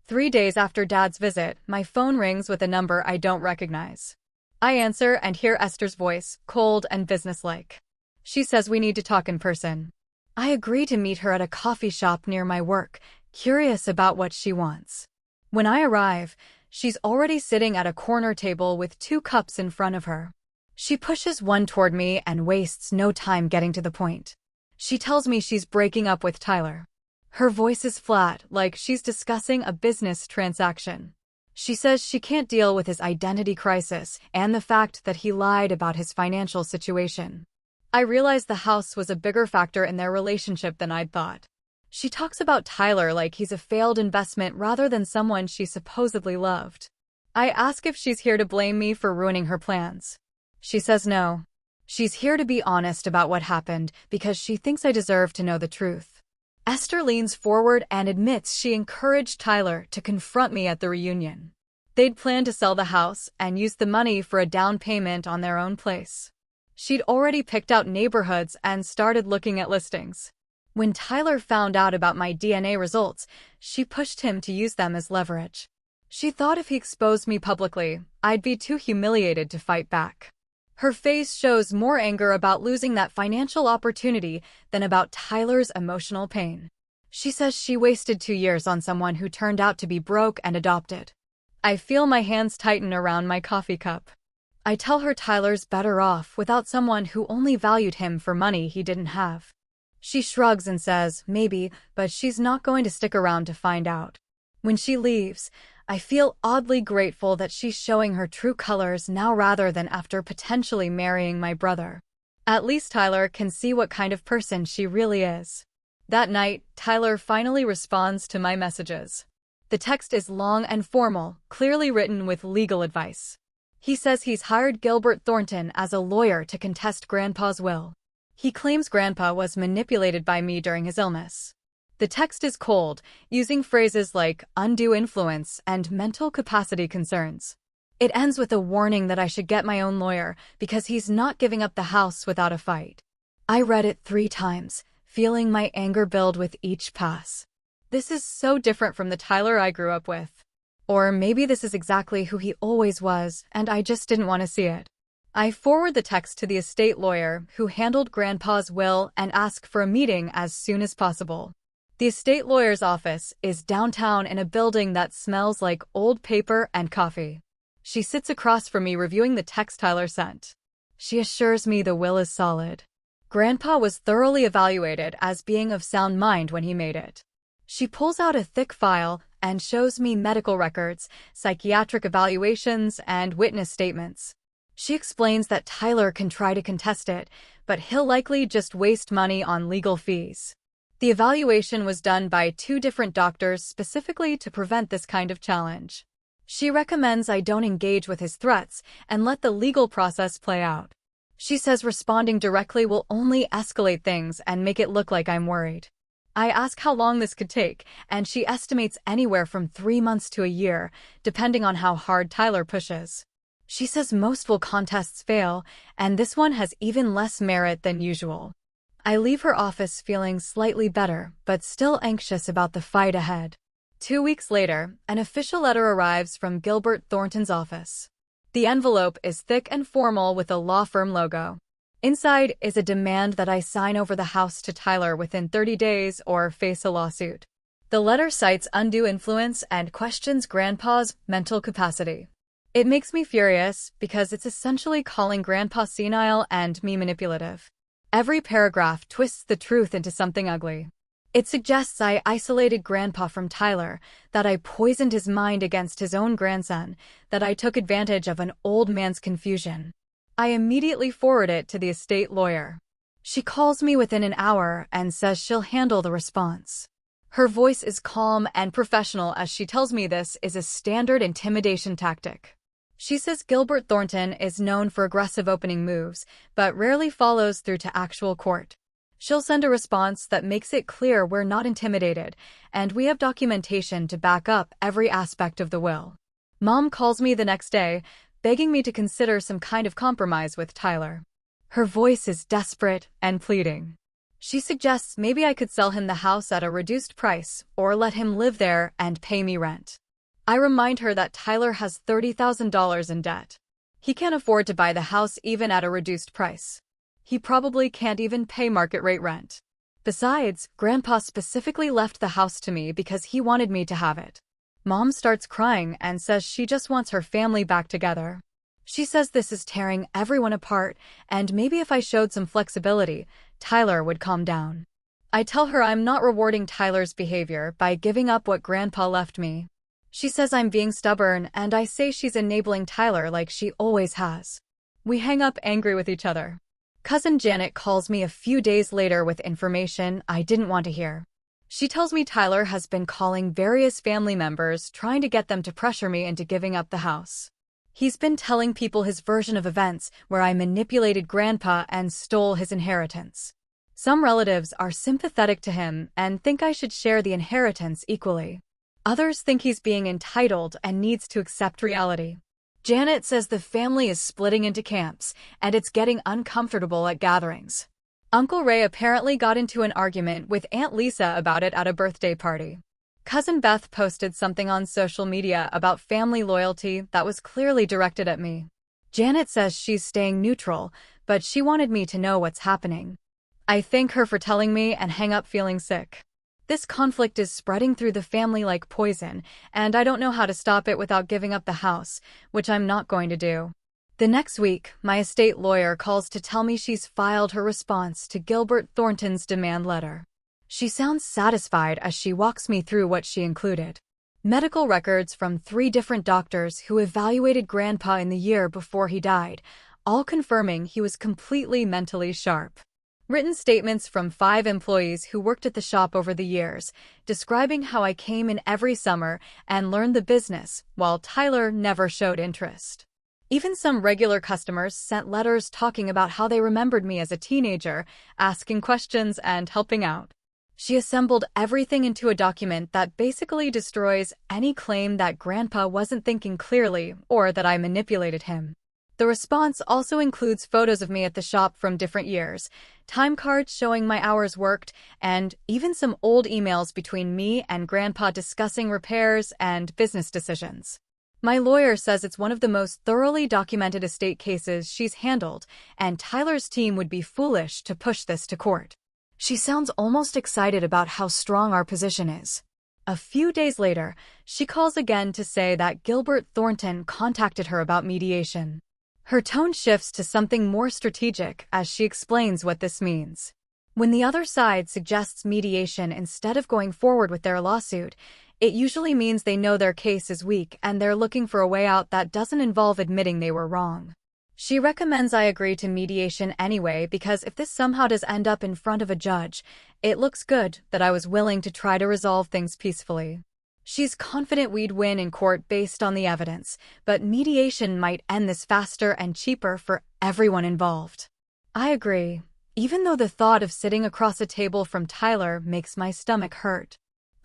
3 days after Dad's visit, my phone rings with a number I don't recognize. I answer and hear Esther's voice, cold and businesslike. She says we need to talk in person. I agree to meet her at a coffee shop near my work, curious about what she wants. When I arrive, she's already sitting at a corner table with 2 cups in front of her. She pushes one toward me and wastes no time getting to the point. She tells me she's breaking up with Tyler. Her voice is flat, like she's discussing a business transaction. She says she can't deal with his identity crisis and the fact that he lied about his financial situation. I realized the house was a bigger factor in their relationship than I'd thought. She talks about Tyler like he's a failed investment rather than someone she supposedly loved. I ask if she's here to blame me for ruining her plans. She says no. She's here to be honest about what happened because she thinks I deserve to know the truth. Esther leans forward and admits she encouraged Tyler to confront me at the reunion. They'd planned to sell the house and use the money for a down payment on their own place. She'd already picked out neighborhoods and started looking at listings. When Tyler found out about my DNA results, she pushed him to use them as leverage. She thought if he exposed me publicly, I'd be too humiliated to fight back. Her face shows more anger about losing that financial opportunity than about Tyler's emotional pain. She says she wasted 2 years on someone who turned out to be broke and adopted. I feel my hands tighten around my coffee cup. I tell her Tyler's better off without someone who only valued him for money he didn't have. She shrugs and says, maybe, but she's not going to stick around to find out. When she leaves, I feel oddly grateful that she's showing her true colors now rather than after potentially marrying my brother. At least Tyler can see what kind of person she really is. That night, Tyler finally responds to my messages. The text is long and formal, clearly written with legal advice. He says he's hired Gilbert Thornton as a lawyer to contest Grandpa's will. He claims Grandpa was manipulated by me during his illness. The text is cold, using phrases like undue influence and mental capacity concerns. It ends with a warning that I should get my own lawyer because he's not giving up the house without a fight. I read it 3 times, feeling my anger build with each pass. This is so different from the Tyler I grew up with. Or maybe this is exactly who he always was, and I just didn't want to see it. I forward the text to the estate lawyer who handled Grandpa's will and ask for a meeting as soon as possible. The estate lawyer's office is downtown in a building that smells like old paper and coffee. She sits across from me reviewing the text Tyler sent. She assures me the will is solid. Grandpa was thoroughly evaluated as being of sound mind when he made it. She pulls out a thick file and shows me medical records, psychiatric evaluations, and witness statements. She explains that Tyler can try to contest it, but he'll likely just waste money on legal fees. The evaluation was done by 2 different doctors specifically to prevent this kind of challenge. She recommends I don't engage with his threats and let the legal process play out. She says responding directly will only escalate things and make it look like I'm worried. I ask how long this could take, and she estimates anywhere from 3 months to a year, depending on how hard Tyler pushes. She says most will contests fail, and this one has even less merit than usual. I leave her office feeling slightly better, but still anxious about the fight ahead. 2 weeks later, an official letter arrives from Gilbert Thornton's office. The envelope is thick and formal with a law firm logo. Inside is a demand that I sign over the house to Tyler within 30 days or face a lawsuit. The letter cites undue influence and questions Grandpa's mental capacity. It makes me furious because it's essentially calling Grandpa senile and me manipulative. Every paragraph twists the truth into something ugly. It suggests I isolated Grandpa from Tyler, that I poisoned his mind against his own grandson, that I took advantage of an old man's confusion. I immediately forward it to the estate lawyer. She calls me within an hour and says she'll handle the response. Her voice is calm and professional as she tells me this is a standard intimidation tactic. She says Gilbert Thornton is known for aggressive opening moves, but rarely follows through to actual court. She'll send a response that makes it clear we're not intimidated, and we have documentation to back up every aspect of the will. Mom calls me the next day, begging me to consider some kind of compromise with Tyler. Her voice is desperate and pleading. She suggests maybe I could sell him the house at a reduced price, or let him live there and pay me rent. I remind her that Tyler has $30,000 in debt. He can't afford to buy the house even at a reduced price. He probably can't even pay market rate rent. Besides, Grandpa specifically left the house to me because he wanted me to have it. Mom starts crying and says she just wants her family back together. She says this is tearing everyone apart, and maybe if I showed some flexibility, Tyler would calm down. I tell her I'm not rewarding Tyler's behavior by giving up what Grandpa left me. She says I'm being stubborn, and I say she's enabling Tyler like she always has. We hang up angry with each other. Cousin Janet calls me a few days later with information I didn't want to hear. She tells me Tyler has been calling various family members trying to get them to pressure me into giving up the house. He's been telling people his version of events where I manipulated Grandpa and stole his inheritance. Some relatives are sympathetic to him and think I should share the inheritance equally. Others think he's being entitled and needs to accept reality. Janet says the family is splitting into camps, and it's getting uncomfortable at gatherings. Uncle Ray apparently got into an argument with Aunt Lisa about it at a birthday party. Cousin Beth posted something on social media about family loyalty that was clearly directed at me. Janet says she's staying neutral, but she wanted me to know what's happening. I thank her for telling me and hang up feeling sick. This conflict is spreading through the family like poison, and I don't know how to stop it without giving up the house, which I'm not going to do. The next week, my estate lawyer calls to tell me she's filed her response to Gilbert Thornton's demand letter. She sounds satisfied as she walks me through what she included. Medical records from 3 different doctors who evaluated Grandpa in the year before he died, all confirming he was completely mentally sharp. Written statements from 5 employees who worked at the shop over the years, describing how I came in every summer and learned the business, while Tyler never showed interest. Even some regular customers sent letters talking about how they remembered me as a teenager, asking questions and helping out. She assembled everything into a document that basically destroys any claim that Grandpa wasn't thinking clearly or that I manipulated him. The response also includes photos of me at the shop from different years, time cards showing my hours worked, and even some old emails between me and Grandpa discussing repairs and business decisions. My lawyer says it's one of the most thoroughly documented estate cases she's handled, and Tyler's team would be foolish to push this to court. She sounds almost excited about how strong our position is. A few days later, she calls again to say that Gilbert Thornton contacted her about mediation. Her tone shifts to something more strategic as she explains what this means. When the other side suggests mediation instead of going forward with their lawsuit, it usually means they know their case is weak and they're looking for a way out that doesn't involve admitting they were wrong. She recommends I agree to mediation anyway because if this somehow does end up in front of a judge, it looks good that I was willing to try to resolve things peacefully. She's confident we'd win in court based on the evidence, but mediation might end this faster and cheaper for everyone involved. I agree, even though the thought of sitting across a table from Tyler makes my stomach hurt.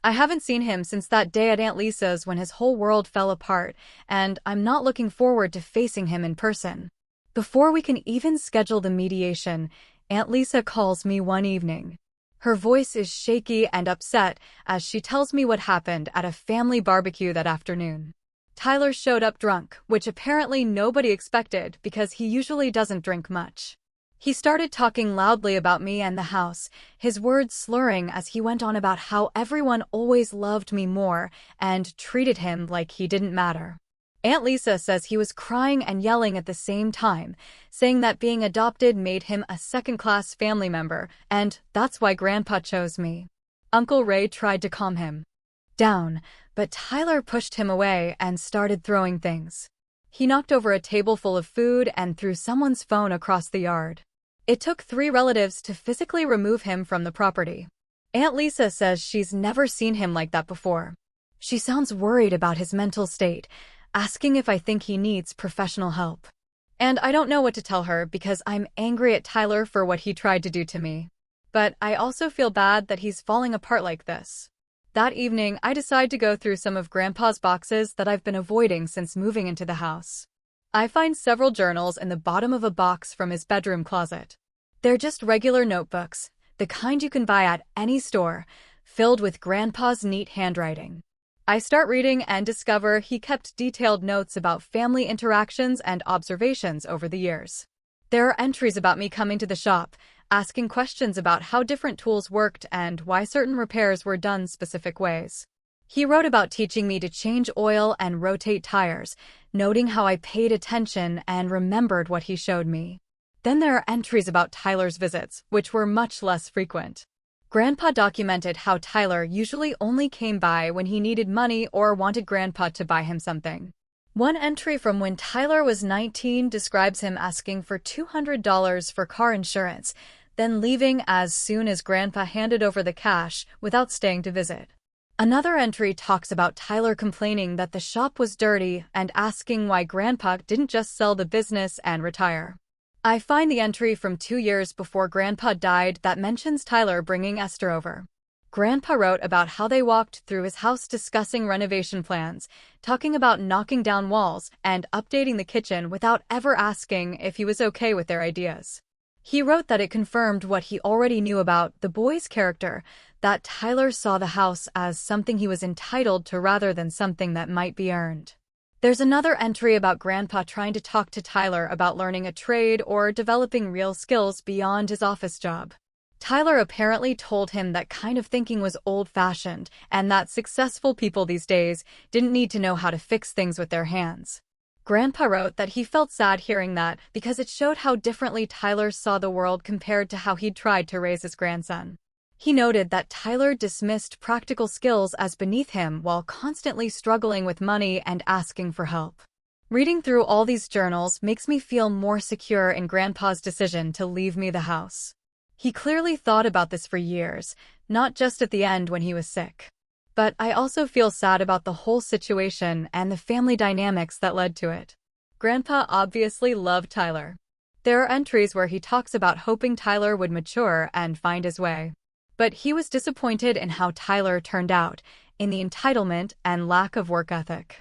I haven't seen him since that day at Aunt Lisa's when his whole world fell apart, and I'm not looking forward to facing him in person. Before we can even schedule the mediation, Aunt Lisa calls me one evening. Her voice is shaky and upset as she tells me what happened at a family barbecue that afternoon. Tyler showed up drunk, which apparently nobody expected because he usually doesn't drink much. He started talking loudly about me and the house, his words slurring as he went on about how everyone always loved me more and treated him like he didn't matter. Aunt Lisa says he was crying and yelling at the same time, saying that being adopted made him a second-class family member, and that's why Grandpa chose me. Uncle Ray tried to calm him down, but Tyler pushed him away and started throwing things. He knocked over a table full of food and threw someone's phone across the yard. It took 3 relatives to physically remove him from the property. Aunt Lisa says she's never seen him like that before. She sounds worried about his mental state, asking if I think he needs professional help. And I don't know what to tell her because I'm angry at Tyler for what he tried to do to me. But I also feel bad that he's falling apart like this. That evening, I decide to go through some of Grandpa's boxes that I've been avoiding since moving into the house. I find several journals in the bottom of a box from his bedroom closet. They're just regular notebooks, the kind you can buy at any store, filled with Grandpa's neat handwriting. I start reading and discover he kept detailed notes about family interactions and observations over the years. There are entries about me coming to the shop, asking questions about how different tools worked and why certain repairs were done specific ways. He wrote about teaching me to change oil and rotate tires, noting how I paid attention and remembered what he showed me. Then there are entries about Tyler's visits, which were much less frequent. Grandpa documented how Tyler usually only came by when he needed money or wanted Grandpa to buy him something. One entry from when Tyler was 19 describes him asking for $200 for car insurance, then leaving as soon as Grandpa handed over the cash without staying to visit. Another entry talks about Tyler complaining that the shop was dirty and asking why Grandpa didn't just sell the business and retire. I find the entry from 2 years before Grandpa died that mentions Tyler bringing Esther over. Grandpa wrote about how they walked through his house discussing renovation plans, talking about knocking down walls and updating the kitchen without ever asking if he was okay with their ideas. He wrote that it confirmed what he already knew about the boy's character, that Tyler saw the house as something he was entitled to rather than something that might be earned. There's another entry about Grandpa trying to talk to Tyler about learning a trade or developing real skills beyond his office job. Tyler apparently told him that kind of thinking was old-fashioned and that successful people these days didn't need to know how to fix things with their hands. Grandpa wrote that he felt sad hearing that because it showed how differently Tyler saw the world compared to how he'd tried to raise his grandson. He noted that Tyler dismissed practical skills as beneath him while constantly struggling with money and asking for help. Reading through all these journals makes me feel more secure in Grandpa's decision to leave me the house. He clearly thought about this for years, not just at the end when he was sick. But I also feel sad about the whole situation and the family dynamics that led to it. Grandpa obviously loved Tyler. There are entries where he talks about hoping Tyler would mature and find his way. But he was disappointed in how Tyler turned out, in the entitlement and lack of work ethic.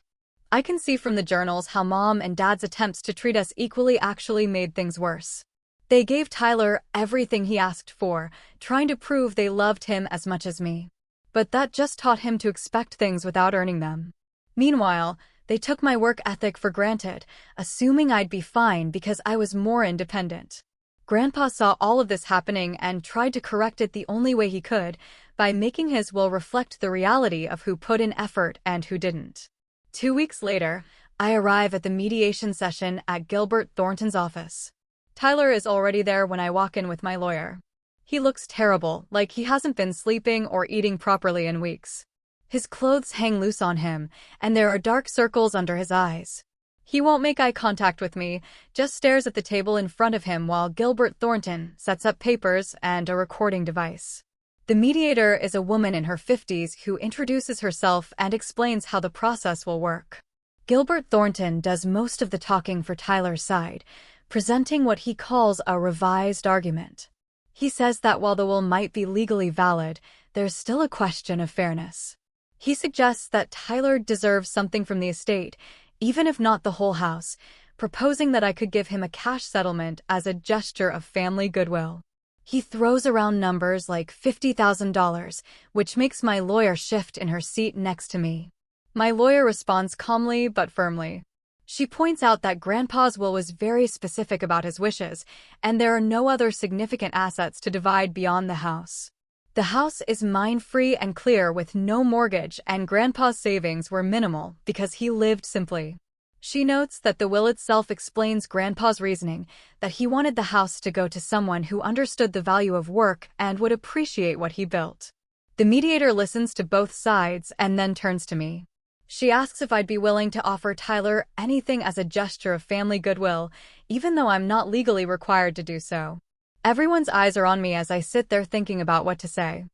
I can see from the journals how Mom and Dad's attempts to treat us equally actually made things worse. They gave Tyler everything he asked for, trying to prove they loved him as much as me. But that just taught him to expect things without earning them. Meanwhile, they took my work ethic for granted, assuming I'd be fine because I was more independent. Grandpa saw all of this happening and tried to correct it the only way he could, by making his will reflect the reality of who put in effort and who didn't. 2 weeks later, I arrive at the mediation session at Gilbert Thornton's office. Tyler is already there when I walk in with my lawyer. He looks terrible, like he hasn't been sleeping or eating properly in weeks. His clothes hang loose on him, and there are dark circles under his eyes. He won't make eye contact with me, just stares at the table in front of him while Gilbert Thornton sets up papers and a recording device. The mediator is a woman in her 50s who introduces herself and explains how the process will work. Gilbert Thornton does most of the talking for Tyler's side, presenting what he calls a revised argument. He says that while the will might be legally valid, there's still a question of fairness. He suggests that Tyler deserves something from the estate, even if not the whole house, proposing that I could give him a cash settlement as a gesture of family goodwill. He throws around numbers like $50,000, which makes my lawyer shift in her seat next to me. My lawyer responds calmly but firmly. She points out that Grandpa's will was very specific about his wishes, and there are no other significant assets to divide beyond the house. The house is mine-free and clear with no mortgage, and Grandpa's savings were minimal because he lived simply. She notes that the will itself explains Grandpa's reasoning, that he wanted the house to go to someone who understood the value of work and would appreciate what he built. The mediator listens to both sides and then turns to me. She asks if I'd be willing to offer Tyler anything as a gesture of family goodwill, even though I'm not legally required to do so. Everyone's eyes are on me as I sit there thinking about what to say.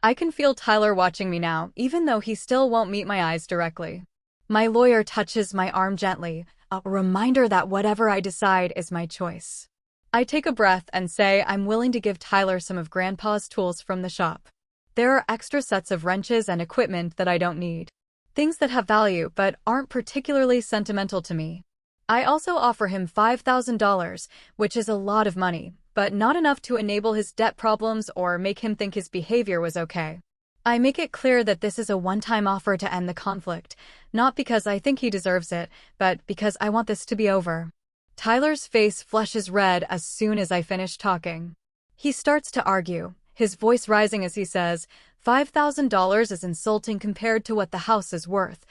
I can feel Tyler watching me now, even though he still won't meet my eyes directly. My lawyer touches my arm gently, a reminder that whatever I decide is my choice. I take a breath and say I'm willing to give Tyler some of Grandpa's tools from the shop. There are extra sets of wrenches and equipment that I don't need. Things that have value but aren't particularly sentimental to me. I also offer him $5,000, which is a lot of money, but not enough to enable his debt problems or make him think his behavior was okay. I make it clear that this is a one-time offer to end the conflict, not because I think he deserves it, but because I want this to be over. Tyler's face flushes red as soon as I finish talking. He starts to argue, his voice rising as he says, $5,000 is insulting compared to what the house is worth,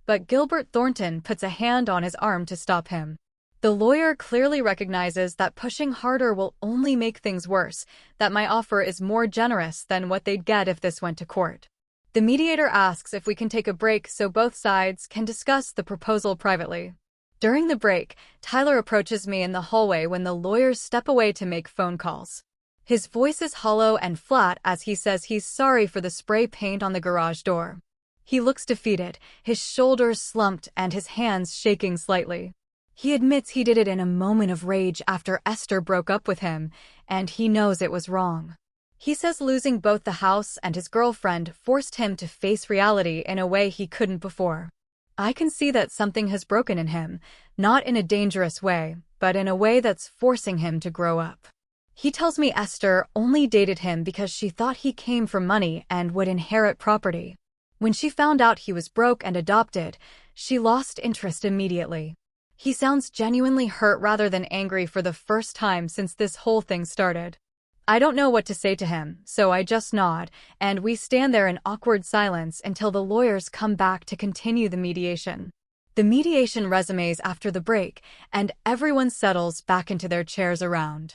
but Gilbert Thornton puts a hand on his arm to stop him. The lawyer clearly recognizes that pushing harder will only make things worse, that my offer is more generous than what they'd get if this went to court. The mediator asks if we can take a break so both sides can discuss the proposal privately. During the break, Tyler approaches me in the hallway when the lawyers step away to make phone calls. His voice is hollow and flat as he says he's sorry for the spray paint on the garage door. He looks defeated, his shoulders slumped and his hands shaking slightly. He admits he did it in a moment of rage after Esther broke up with him, and he knows it was wrong. He says losing both the house and his girlfriend forced him to face reality in a way he couldn't before. I can see that something has broken in him, not in a dangerous way, but in a way that's forcing him to grow up. He tells me Esther only dated him because she thought he came from money and would inherit property. When she found out he was broke and adopted, she lost interest immediately. He sounds genuinely hurt rather than angry for the first time since this whole thing started. I don't know what to say to him, so I just nod, and we stand there in awkward silence until the lawyers come back to continue the mediation. The mediation resumes after the break, and everyone settles back into their chairs around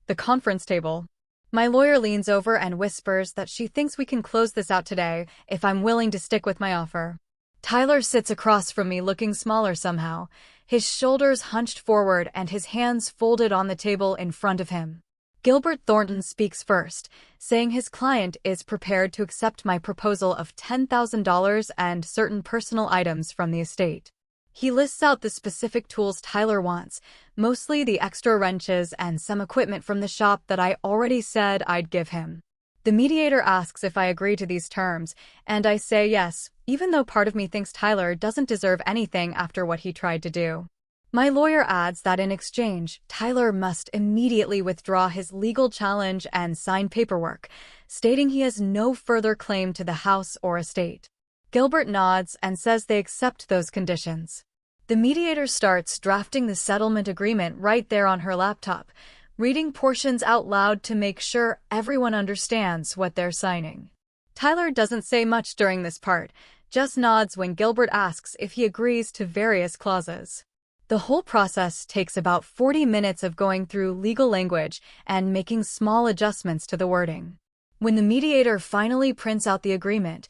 the conference table. My lawyer leans over and whispers that she thinks we can close this out today if I'm willing to stick with my offer. Tyler sits across from me looking smaller somehow, his shoulders hunched forward and his hands folded on the table in front of him. Gilbert Thornton speaks first, saying his client is prepared to accept my proposal of $10,000 and certain personal items from the estate. He lists out the specific tools Tyler wants, mostly the extra wrenches and some equipment from the shop that I already said I'd give him. The mediator asks if I agree to these terms, and I say yes, even though part of me thinks Tyler doesn't deserve anything after what he tried to do. My lawyer adds that in exchange, Tyler must immediately withdraw his legal challenge and sign paperwork, stating he has no further claim to the house or estate. Gilbert nods and says they accept those conditions. The mediator starts drafting the settlement agreement right there on her laptop, reading portions out loud to make sure everyone understands what they're signing. Tyler doesn't say much during this part, just nods when Gilbert asks if he agrees to various clauses. The whole process takes about 40 minutes of going through legal language and making small adjustments to the wording. When the mediator finally prints out the agreement,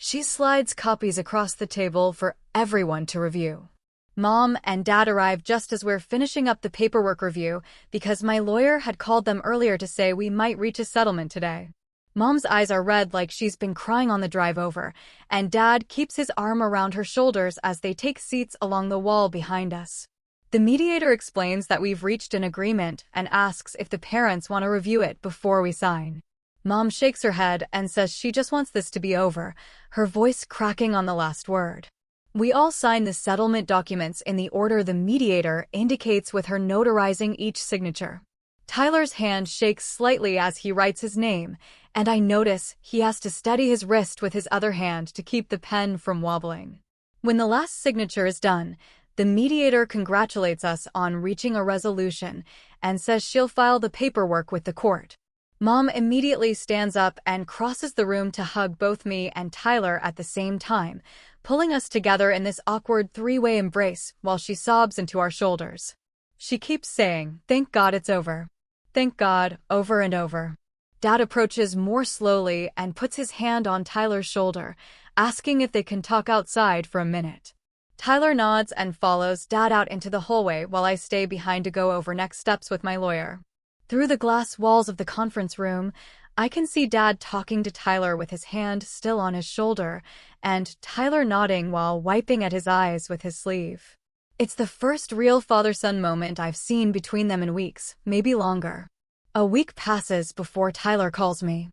she slides copies across the table for everyone to review. Mom and Dad arrive just as we're finishing up the paperwork review because my lawyer had called them earlier to say we might reach a settlement today. Mom's eyes are red like she's been crying on the drive over, and Dad keeps his arm around her shoulders as they take seats along the wall behind us. The mediator explains that we've reached an agreement and asks if the parents want to review it before we sign. Mom shakes her head and says she just wants this to be over, her voice cracking on the last word. We all sign the settlement documents in the order the mediator indicates with her notarizing each signature. Tyler's hand shakes slightly as he writes his name, and I notice he has to steady his wrist with his other hand to keep the pen from wobbling. When the last signature is done, the mediator congratulates us on reaching a resolution and says she'll file the paperwork with the court. Mom immediately stands up and crosses the room to hug both me and Tyler at the same time, pulling us together in this awkward three-way embrace while she sobs into our shoulders. She keeps saying, "Thank God it's over. Thank God," over and over. Dad approaches more slowly and puts his hand on Tyler's shoulder, asking if they can talk outside for a minute. Tyler nods and follows Dad out into the hallway while I stay behind to go over next steps with my lawyer. Through the glass walls of the conference room, I can see Dad talking to Tyler with his hand still on his shoulder, and Tyler nodding while wiping at his eyes with his sleeve. It's the first real father-son moment I've seen between them in weeks, maybe longer. A week passes before Tyler calls me.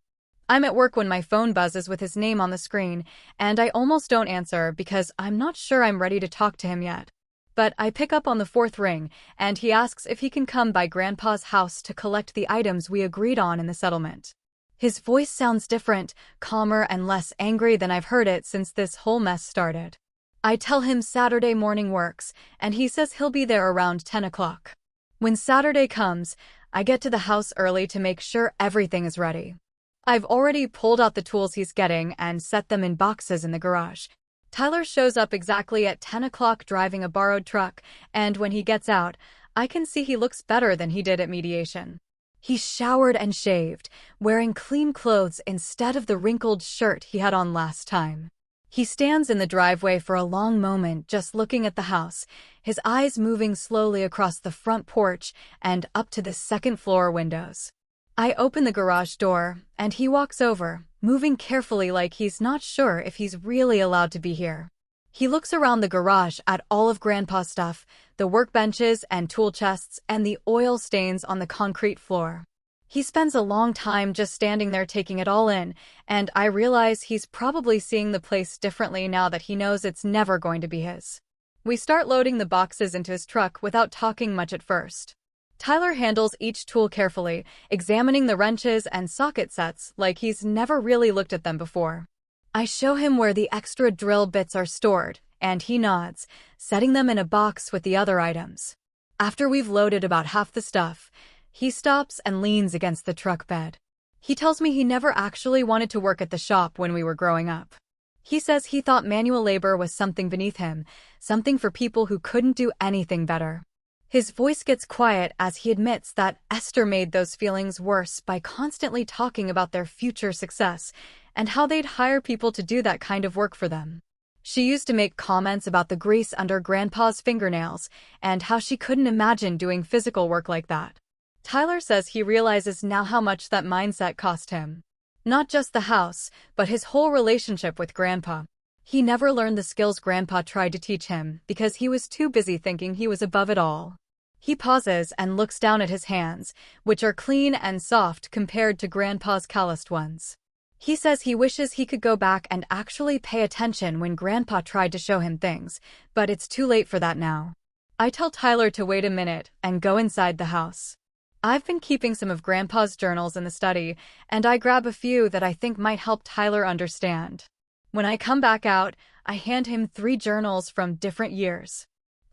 I'm at work when my phone buzzes with his name on the screen, and I almost don't answer because I'm not sure I'm ready to talk to him yet. But I pick up on the fourth ring, and he asks if he can come by Grandpa's house to collect the items we agreed on in the settlement. His voice sounds different, calmer and less angry than I've heard it since this whole mess started. I tell him Saturday morning works, and he says he'll be there around 10 o'clock. When Saturday comes, I get to the house early to make sure everything is ready. I've already pulled out the tools he's getting and set them in boxes in the garage. Tyler shows up exactly at 10 o'clock driving a borrowed truck, and when he gets out, I can see he looks better than he did at mediation. He's showered and shaved, wearing clean clothes instead of the wrinkled shirt he had on last time. He stands in the driveway for a long moment just looking at the house, his eyes moving slowly across the front porch and up to the second-floor windows. I open the garage door, and he walks over, moving carefully like he's not sure if he's really allowed to be here. He looks around the garage at all of Grandpa's stuff, the workbenches and tool chests, and the oil stains on the concrete floor. He spends a long time just standing there taking it all in, and I realize he's probably seeing the place differently now that he knows it's never going to be his. We start loading the boxes into his truck without talking much at first. Tyler handles each tool carefully, examining the wrenches and socket sets like he's never really looked at them before. I show him where the extra drill bits are stored, and he nods, setting them in a box with the other items. After we've loaded about half the stuff, he stops and leans against the truck bed. He tells me he never actually wanted to work at the shop when we were growing up. He says he thought manual labor was something beneath him, something for people who couldn't do anything better. His voice gets quiet as he admits that Esther made those feelings worse by constantly talking about their future success and how they'd hire people to do that kind of work for them. She used to make comments about the grease under Grandpa's fingernails and how she couldn't imagine doing physical work like that. Tyler says he realizes now how much that mindset cost him. Not just the house, but his whole relationship with Grandpa. He never learned the skills Grandpa tried to teach him because he was too busy thinking he was above it all. He pauses and looks down at his hands, which are clean and soft compared to Grandpa's calloused ones. He says he wishes he could go back and actually pay attention when Grandpa tried to show him things, but it's too late for that now. I tell Tyler to wait a minute and go inside the house. I've been keeping some of Grandpa's journals in the study, and I grab a few that I think might help Tyler understand. When I come back out, I hand him 3 journals from different years.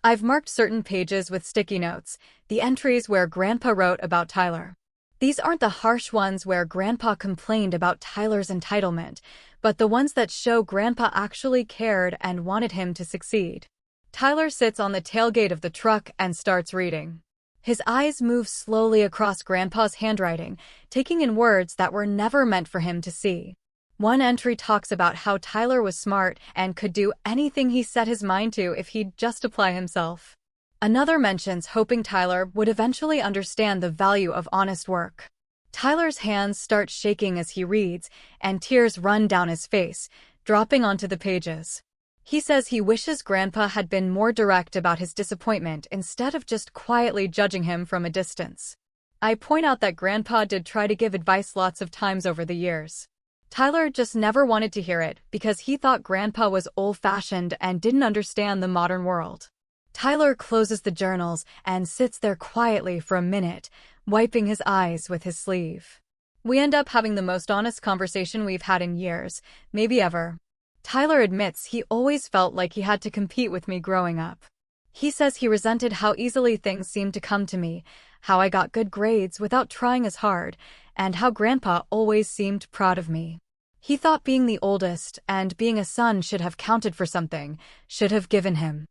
I've marked certain pages with sticky notes, the entries where Grandpa wrote about Tyler. These aren't the harsh ones where Grandpa complained about Tyler's entitlement, but the ones that show Grandpa actually cared and wanted him to succeed. Tyler sits on the tailgate of the truck and starts reading. His eyes move slowly across Grandpa's handwriting, taking in words that were never meant for him to see. One entry talks about how Tyler was smart and could do anything he set his mind to if he'd just apply himself. Another mentions hoping Tyler would eventually understand the value of honest work. Tyler's hands start shaking as he reads, and tears run down his face, dropping onto the pages. He says he wishes Grandpa had been more direct about his disappointment instead of just quietly judging him from a distance. I point out that Grandpa did try to give advice lots of times over the years. Tyler just never wanted to hear it because he thought Grandpa was old-fashioned and didn't understand the modern world. Tyler closes the journals and sits there quietly for a minute, wiping his eyes with his sleeve. We end up having the most honest conversation we've had in years, maybe ever. Tyler admits he always felt like he had to compete with me growing up. He says he resented how easily things seemed to come to me, how I got good grades without trying as hard, and how Grandpa always seemed proud of me. He thought being the oldest and being a son should have counted for something, should have given him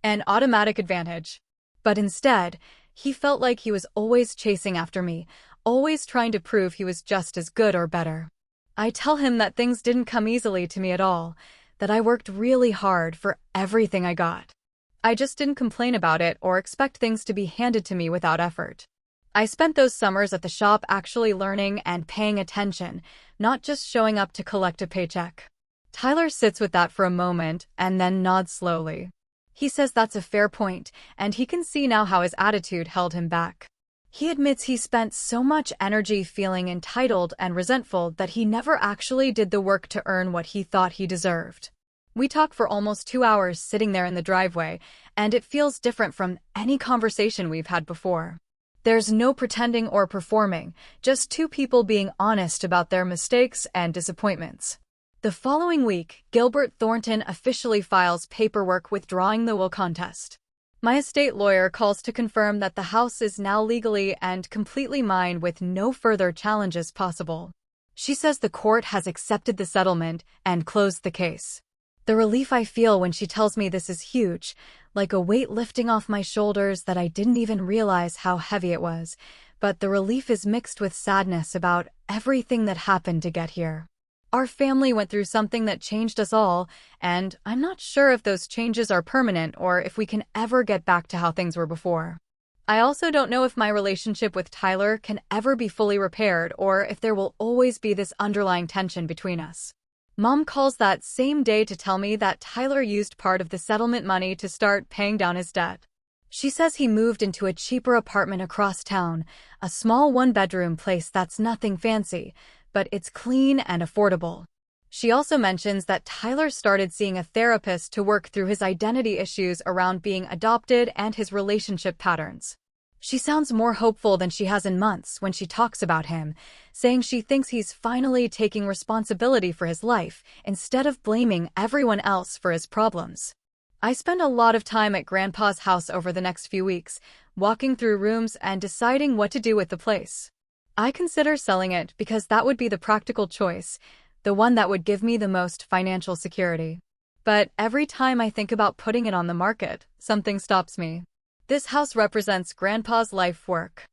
an automatic advantage. But instead, he felt like he was always chasing after me, always trying to prove he was just as good or better. I tell him that things didn't come easily to me at all, that I worked really hard for everything I got. I just didn't complain about it or expect things to be handed to me without effort. I spent those summers at the shop actually learning and paying attention, not just showing up to collect a paycheck. Tyler sits with that for a moment and then nods slowly. He says that's a fair point, and he can see now how his attitude held him back. He admits he spent so much energy feeling entitled and resentful that he never actually did the work to earn what he thought he deserved. We talk for almost 2 hours sitting there in the driveway, and it feels different from any conversation we've had before. There's no pretending or performing, just 2 people being honest about their mistakes and disappointments. The following week, Gilbert Thornton officially files paperwork withdrawing the will contest. My estate lawyer calls to confirm that the house is now legally and completely mine with no further challenges possible. She says the court has accepted the settlement and closed the case. The relief I feel when she tells me this is huge, like a weight lifting off my shoulders that I didn't even realize how heavy it was, but the relief is mixed with sadness about everything that happened to get here. Our family went through something that changed us all, and I'm not sure if those changes are permanent or if we can ever get back to how things were before. I also don't know if my relationship with Tyler can ever be fully repaired or if there will always be this underlying tension between us. Mom calls that same day to tell me that Tyler used part of the settlement money to start paying down his debt. She says he moved into a cheaper apartment across town, a small one-bedroom place that's nothing fancy, but it's clean and affordable. She also mentions that Tyler started seeing a therapist to work through his identity issues around being adopted and his relationship patterns. She sounds more hopeful than she has in months when she talks about him, saying she thinks he's finally taking responsibility for his life instead of blaming everyone else for his problems. I spend a lot of time at Grandpa's house over the next few weeks, walking through rooms and deciding what to do with the place. I consider selling it because that would be the practical choice, the one that would give me the most financial security. But every time I think about putting it on the market, something stops me. This house represents Grandpa's life work.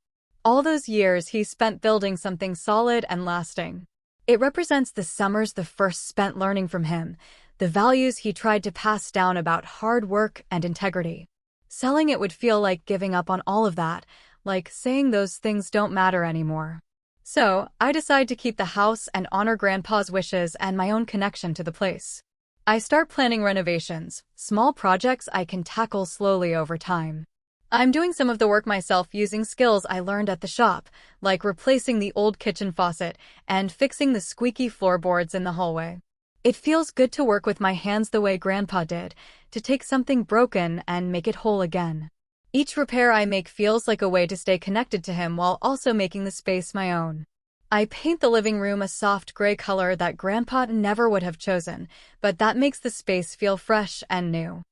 All those years he spent building something solid and lasting. It represents the summers the first spent learning from him, the values he tried to pass down about hard work and integrity. Selling it would feel like giving up on all of that, like saying those things don't matter anymore. So, I decide to keep the house and honor Grandpa's wishes and my own connection to the place. I start planning renovations, small projects I can tackle slowly over time. I'm doing some of the work myself using skills I learned at the shop, like replacing the old kitchen faucet and fixing the squeaky floorboards in the hallway. It feels good to work with my hands the way Grandpa did, to take something broken and make it whole again. Each repair I make feels like a way to stay connected to him while also making the space my own. I paint the living room a soft gray color that Grandpa never would have chosen, but that makes the space feel fresh and new.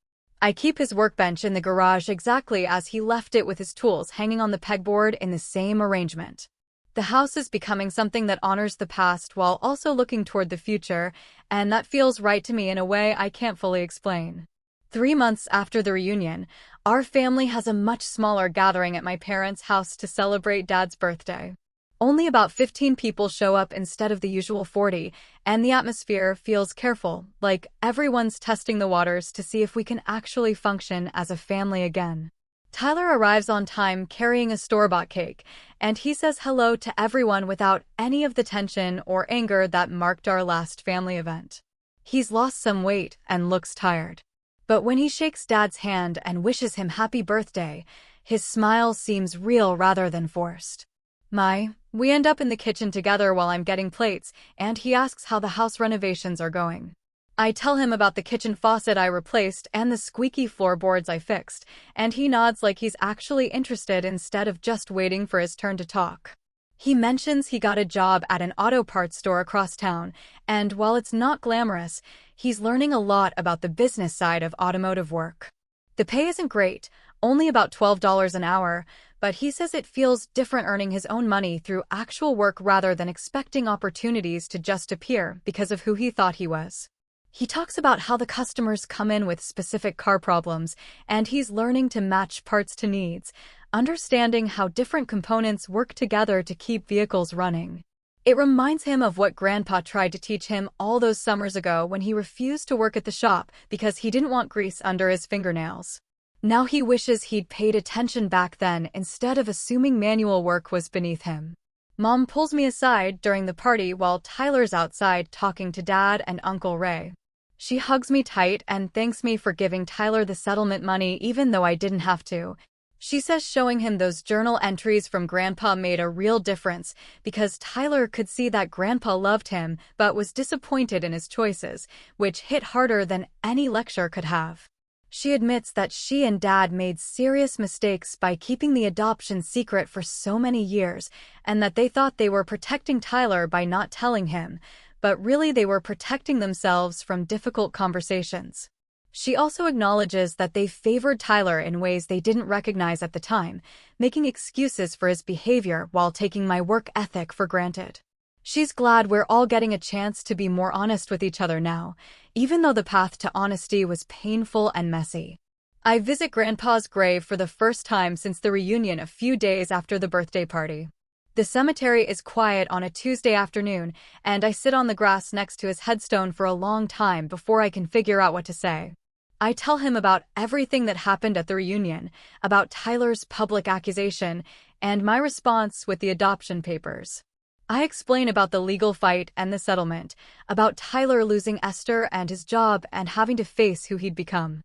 I keep his workbench in the garage exactly as he left it, with his tools hanging on the pegboard in the same arrangement. The house is becoming something that honors the past while also looking toward the future, and that feels right to me in a way I can't fully explain. 3 months after the reunion, our family has a much smaller gathering at my parents' house to celebrate Dad's birthday. Only about 15 people show up instead of the usual 40, and the atmosphere feels careful, like everyone's testing the waters to see if we can actually function as a family again. Tyler arrives on time carrying a store-bought cake, and he says hello to everyone without any of the tension or anger that marked our last family event. He's lost some weight and looks tired. But when he shakes Dad's hand and wishes him happy birthday, his smile seems real rather than forced. We end up in the kitchen together while I'm getting plates, and he asks how the house renovations are going. I tell him about the kitchen faucet I replaced and the squeaky floorboards I fixed, and he nods like he's actually interested instead of just waiting for his turn to talk. He mentions he got a job at an auto parts store across town, and while it's not glamorous, he's learning a lot about the business side of automotive work. The pay isn't great, only about $12 an hour, but he says it feels different earning his own money through actual work rather than expecting opportunities to just appear because of who he thought he was. He talks about how the customers come in with specific car problems, and he's learning to match parts to needs, understanding how different components work together to keep vehicles running. It reminds him of what Grandpa tried to teach him all those summers ago when he refused to work at the shop because he didn't want grease under his fingernails. Now he wishes he'd paid attention back then instead of assuming manual work was beneath him. Mom pulls me aside during the party while Tyler's outside talking to Dad and Uncle Ray. She hugs me tight and thanks me for giving Tyler the settlement money even though I didn't have to. She says showing him those journal entries from Grandpa made a real difference because Tyler could see that Grandpa loved him but was disappointed in his choices, which hit harder than any lecture could have. She admits that she and Dad made serious mistakes by keeping the adoption secret for so many years, and that they thought they were protecting Tyler by not telling him, but really they were protecting themselves from difficult conversations. She also acknowledges that they favored Tyler in ways they didn't recognize at the time, making excuses for his behavior while taking my work ethic for granted. She's glad we're all getting a chance to be more honest with each other now, even though the path to honesty was painful and messy. I visit Grandpa's grave for the first time since the reunion a few days after the birthday party. The cemetery is quiet on a Tuesday afternoon, and I sit on the grass next to his headstone for a long time before I can figure out what to say. I tell him about everything that happened at the reunion, about Tyler's public accusation, and my response with the adoption papers. I explain about the legal fight and the settlement, about Tyler losing Esther and his job and having to face who he'd become.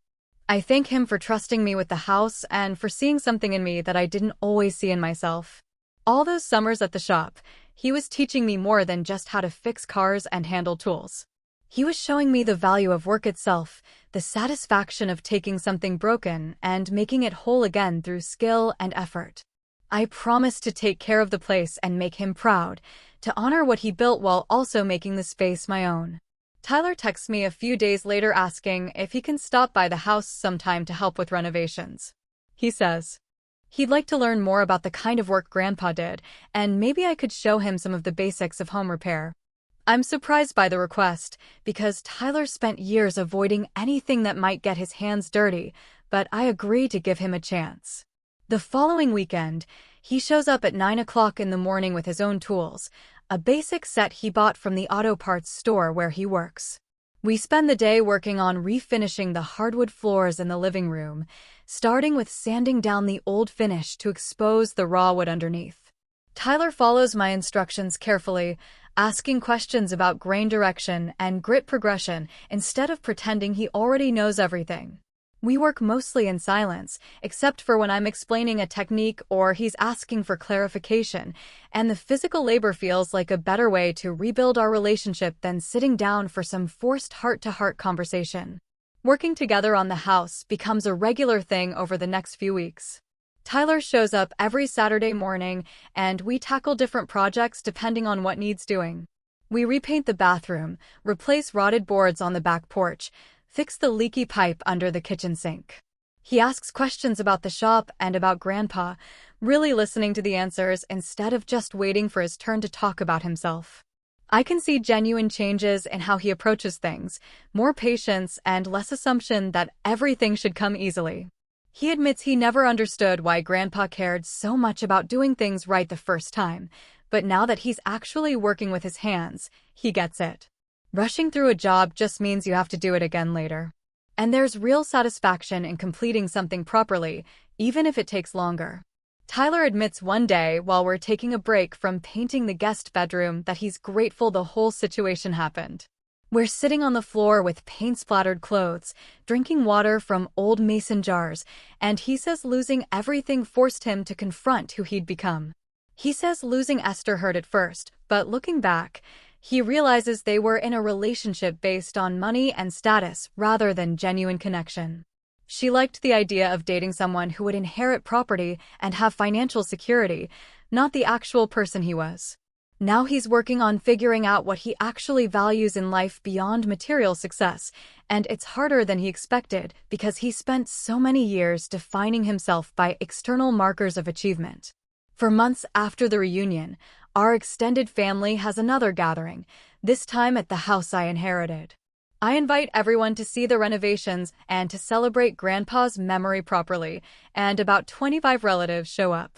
I thank him for trusting me with the house and for seeing something in me that I didn't always see in myself. All those summers at the shop, he was teaching me more than just how to fix cars and handle tools. He was showing me the value of work itself, the satisfaction of taking something broken and making it whole again through skill and effort. I promised to take care of the place and make him proud, to honor what he built while also making the space my own. Tyler texts me a few days later asking if he can stop by the house sometime to help with renovations. He says he'd like to learn more about the kind of work Grandpa did, and maybe I could show him some of the basics of home repair. I'm surprised by the request, because Tyler spent years avoiding anything that might get his hands dirty, but I agree to give him a chance. The following weekend, he shows up at 9 o'clock in the morning with his own tools, a basic set he bought from the auto parts store where he works. We spend the day working on refinishing the hardwood floors in the living room, starting with sanding down the old finish to expose the raw wood underneath. Tyler follows my instructions carefully, asking questions about grain direction and grit progression instead of pretending he already knows everything. We work mostly in silence, except for when I'm explaining a technique or he's asking for clarification, and the physical labor feels like a better way to rebuild our relationship than sitting down for some forced heart-to-heart conversation. Working together on the house becomes a regular thing over the next few weeks. Tyler shows up every Saturday morning, and we tackle different projects depending on what needs doing. We repaint the bathroom, replace rotted boards on the back porch, fix the leaky pipe under the kitchen sink. He asks questions about the shop and about Grandpa, really listening to the answers instead of just waiting for his turn to talk about himself. I can see genuine changes in how he approaches things, more patience and less assumption that everything should come easily. He admits he never understood why Grandpa cared so much about doing things right the first time, but now that he's actually working with his hands, he gets it. Rushing through a job just means you have to do it again later. And there's real satisfaction in completing something properly, even if it takes longer. Tyler admits one day while we're taking a break from painting the guest bedroom that he's grateful the whole situation happened. We're sitting on the floor with paint-splattered clothes, drinking water from old mason jars, and he says losing everything forced him to confront who he'd become. He says losing Esther hurt at first, but looking back, he realizes they were in a relationship based on money and status rather than genuine connection. She liked the idea of dating someone who would inherit property and have financial security, not the actual person he was. Now he's working on figuring out what he actually values in life beyond material success, and it's harder than he expected because he spent so many years defining himself by external markers of achievement. For months after the reunion, our extended family has another gathering, this time at the house I inherited. I invite everyone to see the renovations and to celebrate Grandpa's memory properly, and about 25 relatives show up.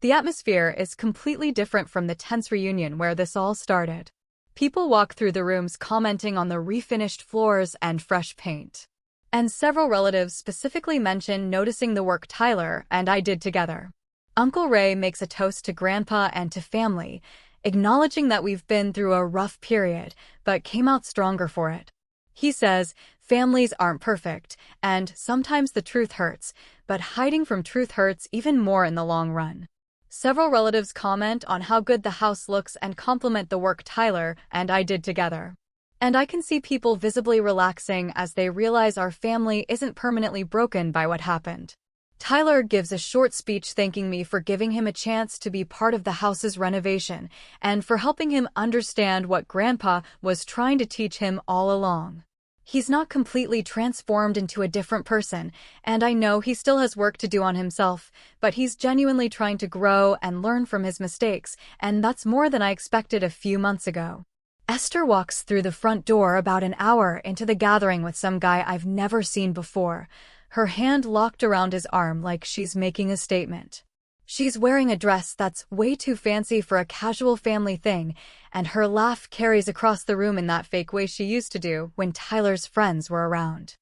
The atmosphere is completely different from the tense reunion where this all started. People walk through the rooms commenting on the refinished floors and fresh paint. And several relatives specifically mention noticing the work Tyler and I did together. Uncle Ray makes a toast to Grandpa and to family, acknowledging that we've been through a rough period, but came out stronger for it. He says, families aren't perfect, and sometimes the truth hurts, but hiding from truth hurts even more in the long run. Several relatives comment on how good the house looks and compliment the work Tyler and I did together. And I can see people visibly relaxing as they realize our family isn't permanently broken by what happened. Tyler gives a short speech thanking me for giving him a chance to be part of the house's renovation and for helping him understand what Grandpa was trying to teach him all along. He's not completely transformed into a different person, and I know he still has work to do on himself, but he's genuinely trying to grow and learn from his mistakes, and that's more than I expected a few months ago. Esther walks through the front door about an hour into the gathering with some guy I've never seen before, her hand locked around his arm like she's making a statement. She's wearing a dress that's way too fancy for a casual family thing, and her laugh carries across the room in that fake way she used to do when Tyler's friends were around.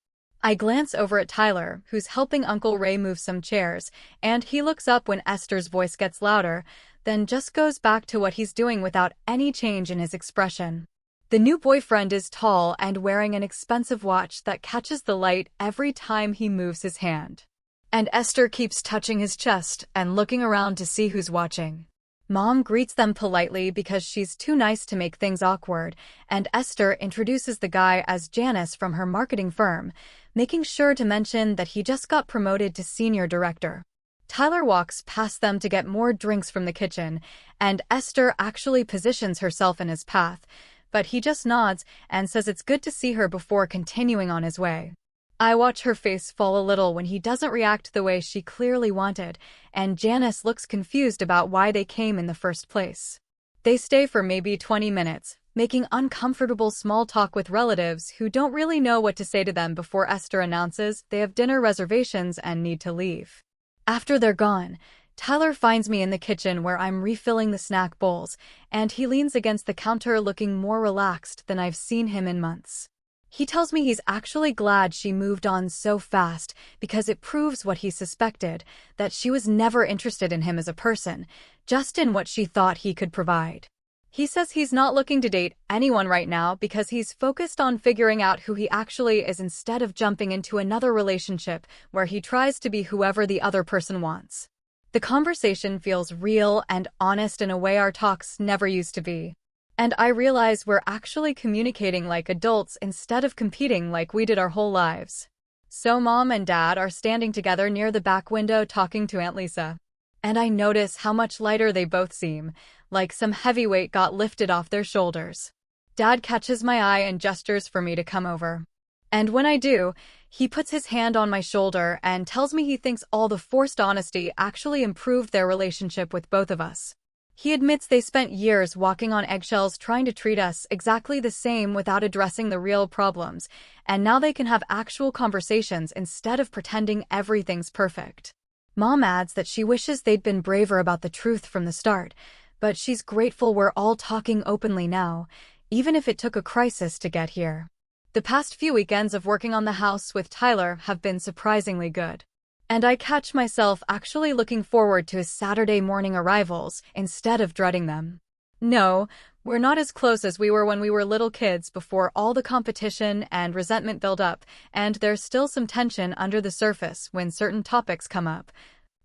I glance over at Tyler, who's helping Uncle Ray move some chairs, and he looks up when Esther's voice gets louder, then just goes back to what he's doing without any change in his expression. The new boyfriend is tall and wearing an expensive watch that catches the light every time he moves his hand. And Esther keeps touching his chest and looking around to see who's watching. Mom greets them politely because she's too nice to make things awkward, and Esther introduces the guy as Janice from her marketing firm, making sure to mention that he just got promoted to senior director. Tyler walks past them to get more drinks from the kitchen, and Esther actually positions herself in his path, but he just nods and says it's good to see her before continuing on his way. I watch her face fall a little when he doesn't react the way she clearly wanted, and Janice looks confused about why they came in the first place. They stay for maybe 20 minutes, making uncomfortable small talk with relatives who don't really know what to say to them before Esther announces they have dinner reservations and need to leave. After they're gone, Tyler finds me in the kitchen where I'm refilling the snack bowls, and he leans against the counter looking more relaxed than I've seen him in months. He tells me he's actually glad she moved on so fast because it proves what he suspected, that she was never interested in him as a person, just in what she thought he could provide. He says he's not looking to date anyone right now because he's focused on figuring out who he actually is instead of jumping into another relationship where he tries to be whoever the other person wants. The conversation feels real and honest in a way our talks never used to be. And I realize we're actually communicating like adults instead of competing like we did our whole lives. So Mom and Dad are standing together near the back window talking to Aunt Lisa. And I notice how much lighter they both seem, like some heavy weight got lifted off their shoulders. Dad catches my eye and gestures for me to come over. And when I do, he puts his hand on my shoulder and tells me he thinks all the forced honesty actually improved their relationship with both of us. He admits they spent years walking on eggshells trying to treat us exactly the same without addressing the real problems, and now they can have actual conversations instead of pretending everything's perfect. Mom adds that she wishes they'd been braver about the truth from the start, but she's grateful we're all talking openly now, even if it took a crisis to get here. The past few weekends of working on the house with Tyler have been surprisingly good. And I catch myself actually looking forward to his Saturday morning arrivals instead of dreading them. No, we're not as close as we were when we were little kids before all the competition and resentment build up, and there's still some tension under the surface when certain topics come up.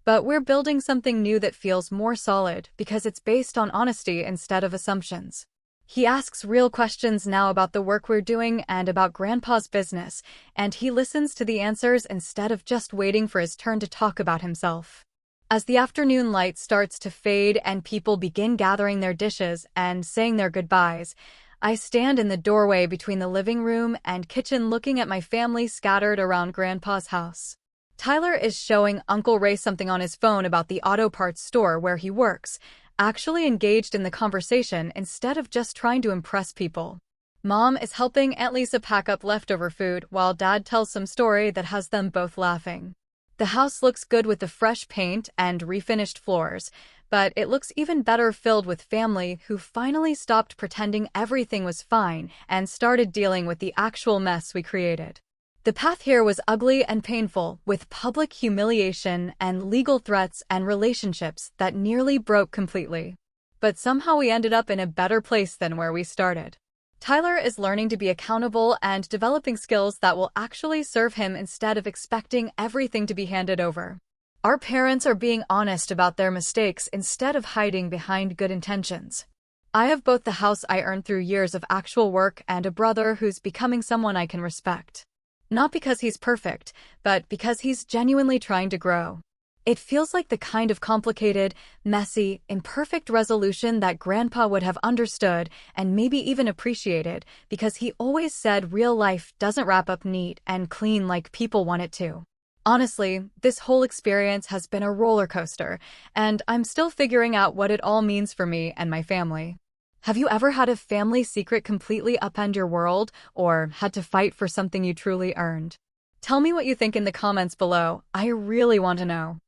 But we're building something new that feels more solid because it's based on honesty instead of assumptions. He asks real questions now about the work we're doing and about Grandpa's business, and he listens to the answers instead of just waiting for his turn to talk about himself. As the afternoon light starts to fade and people begin gathering their dishes and saying their goodbyes, I stand in the doorway between the living room and kitchen looking at my family scattered around Grandpa's house. Tyler is showing Uncle Ray something on his phone about the auto parts store where he works, actually engaged in the conversation instead of just trying to impress people. Mom is helping Aunt Lisa pack up leftover food while Dad tells some story that has them both laughing. The house looks good with the fresh paint and refinished floors, but it looks even better filled with family who finally stopped pretending everything was fine and started dealing with the actual mess we created. The path here was ugly and painful, with public humiliation and legal threats and relationships that nearly broke completely. But somehow we ended up in a better place than where we started. Tyler is learning to be accountable and developing skills that will actually serve him instead of expecting everything to be handed over. Our parents are being honest about their mistakes instead of hiding behind good intentions. I have both the house I earned through years of actual work and a brother who's becoming someone I can respect. Not because he's perfect, but because he's genuinely trying to grow. It feels like the kind of complicated, messy, imperfect resolution that Grandpa would have understood and maybe even appreciated, because he always said real life doesn't wrap up neat and clean like people want it to. Honestly, this whole experience has been a roller coaster, and I'm still figuring out what it all means for me and my family. Have you ever had a family secret completely upend your world, or had to fight for something you truly earned? Tell me what you think in the comments below. I really want to know.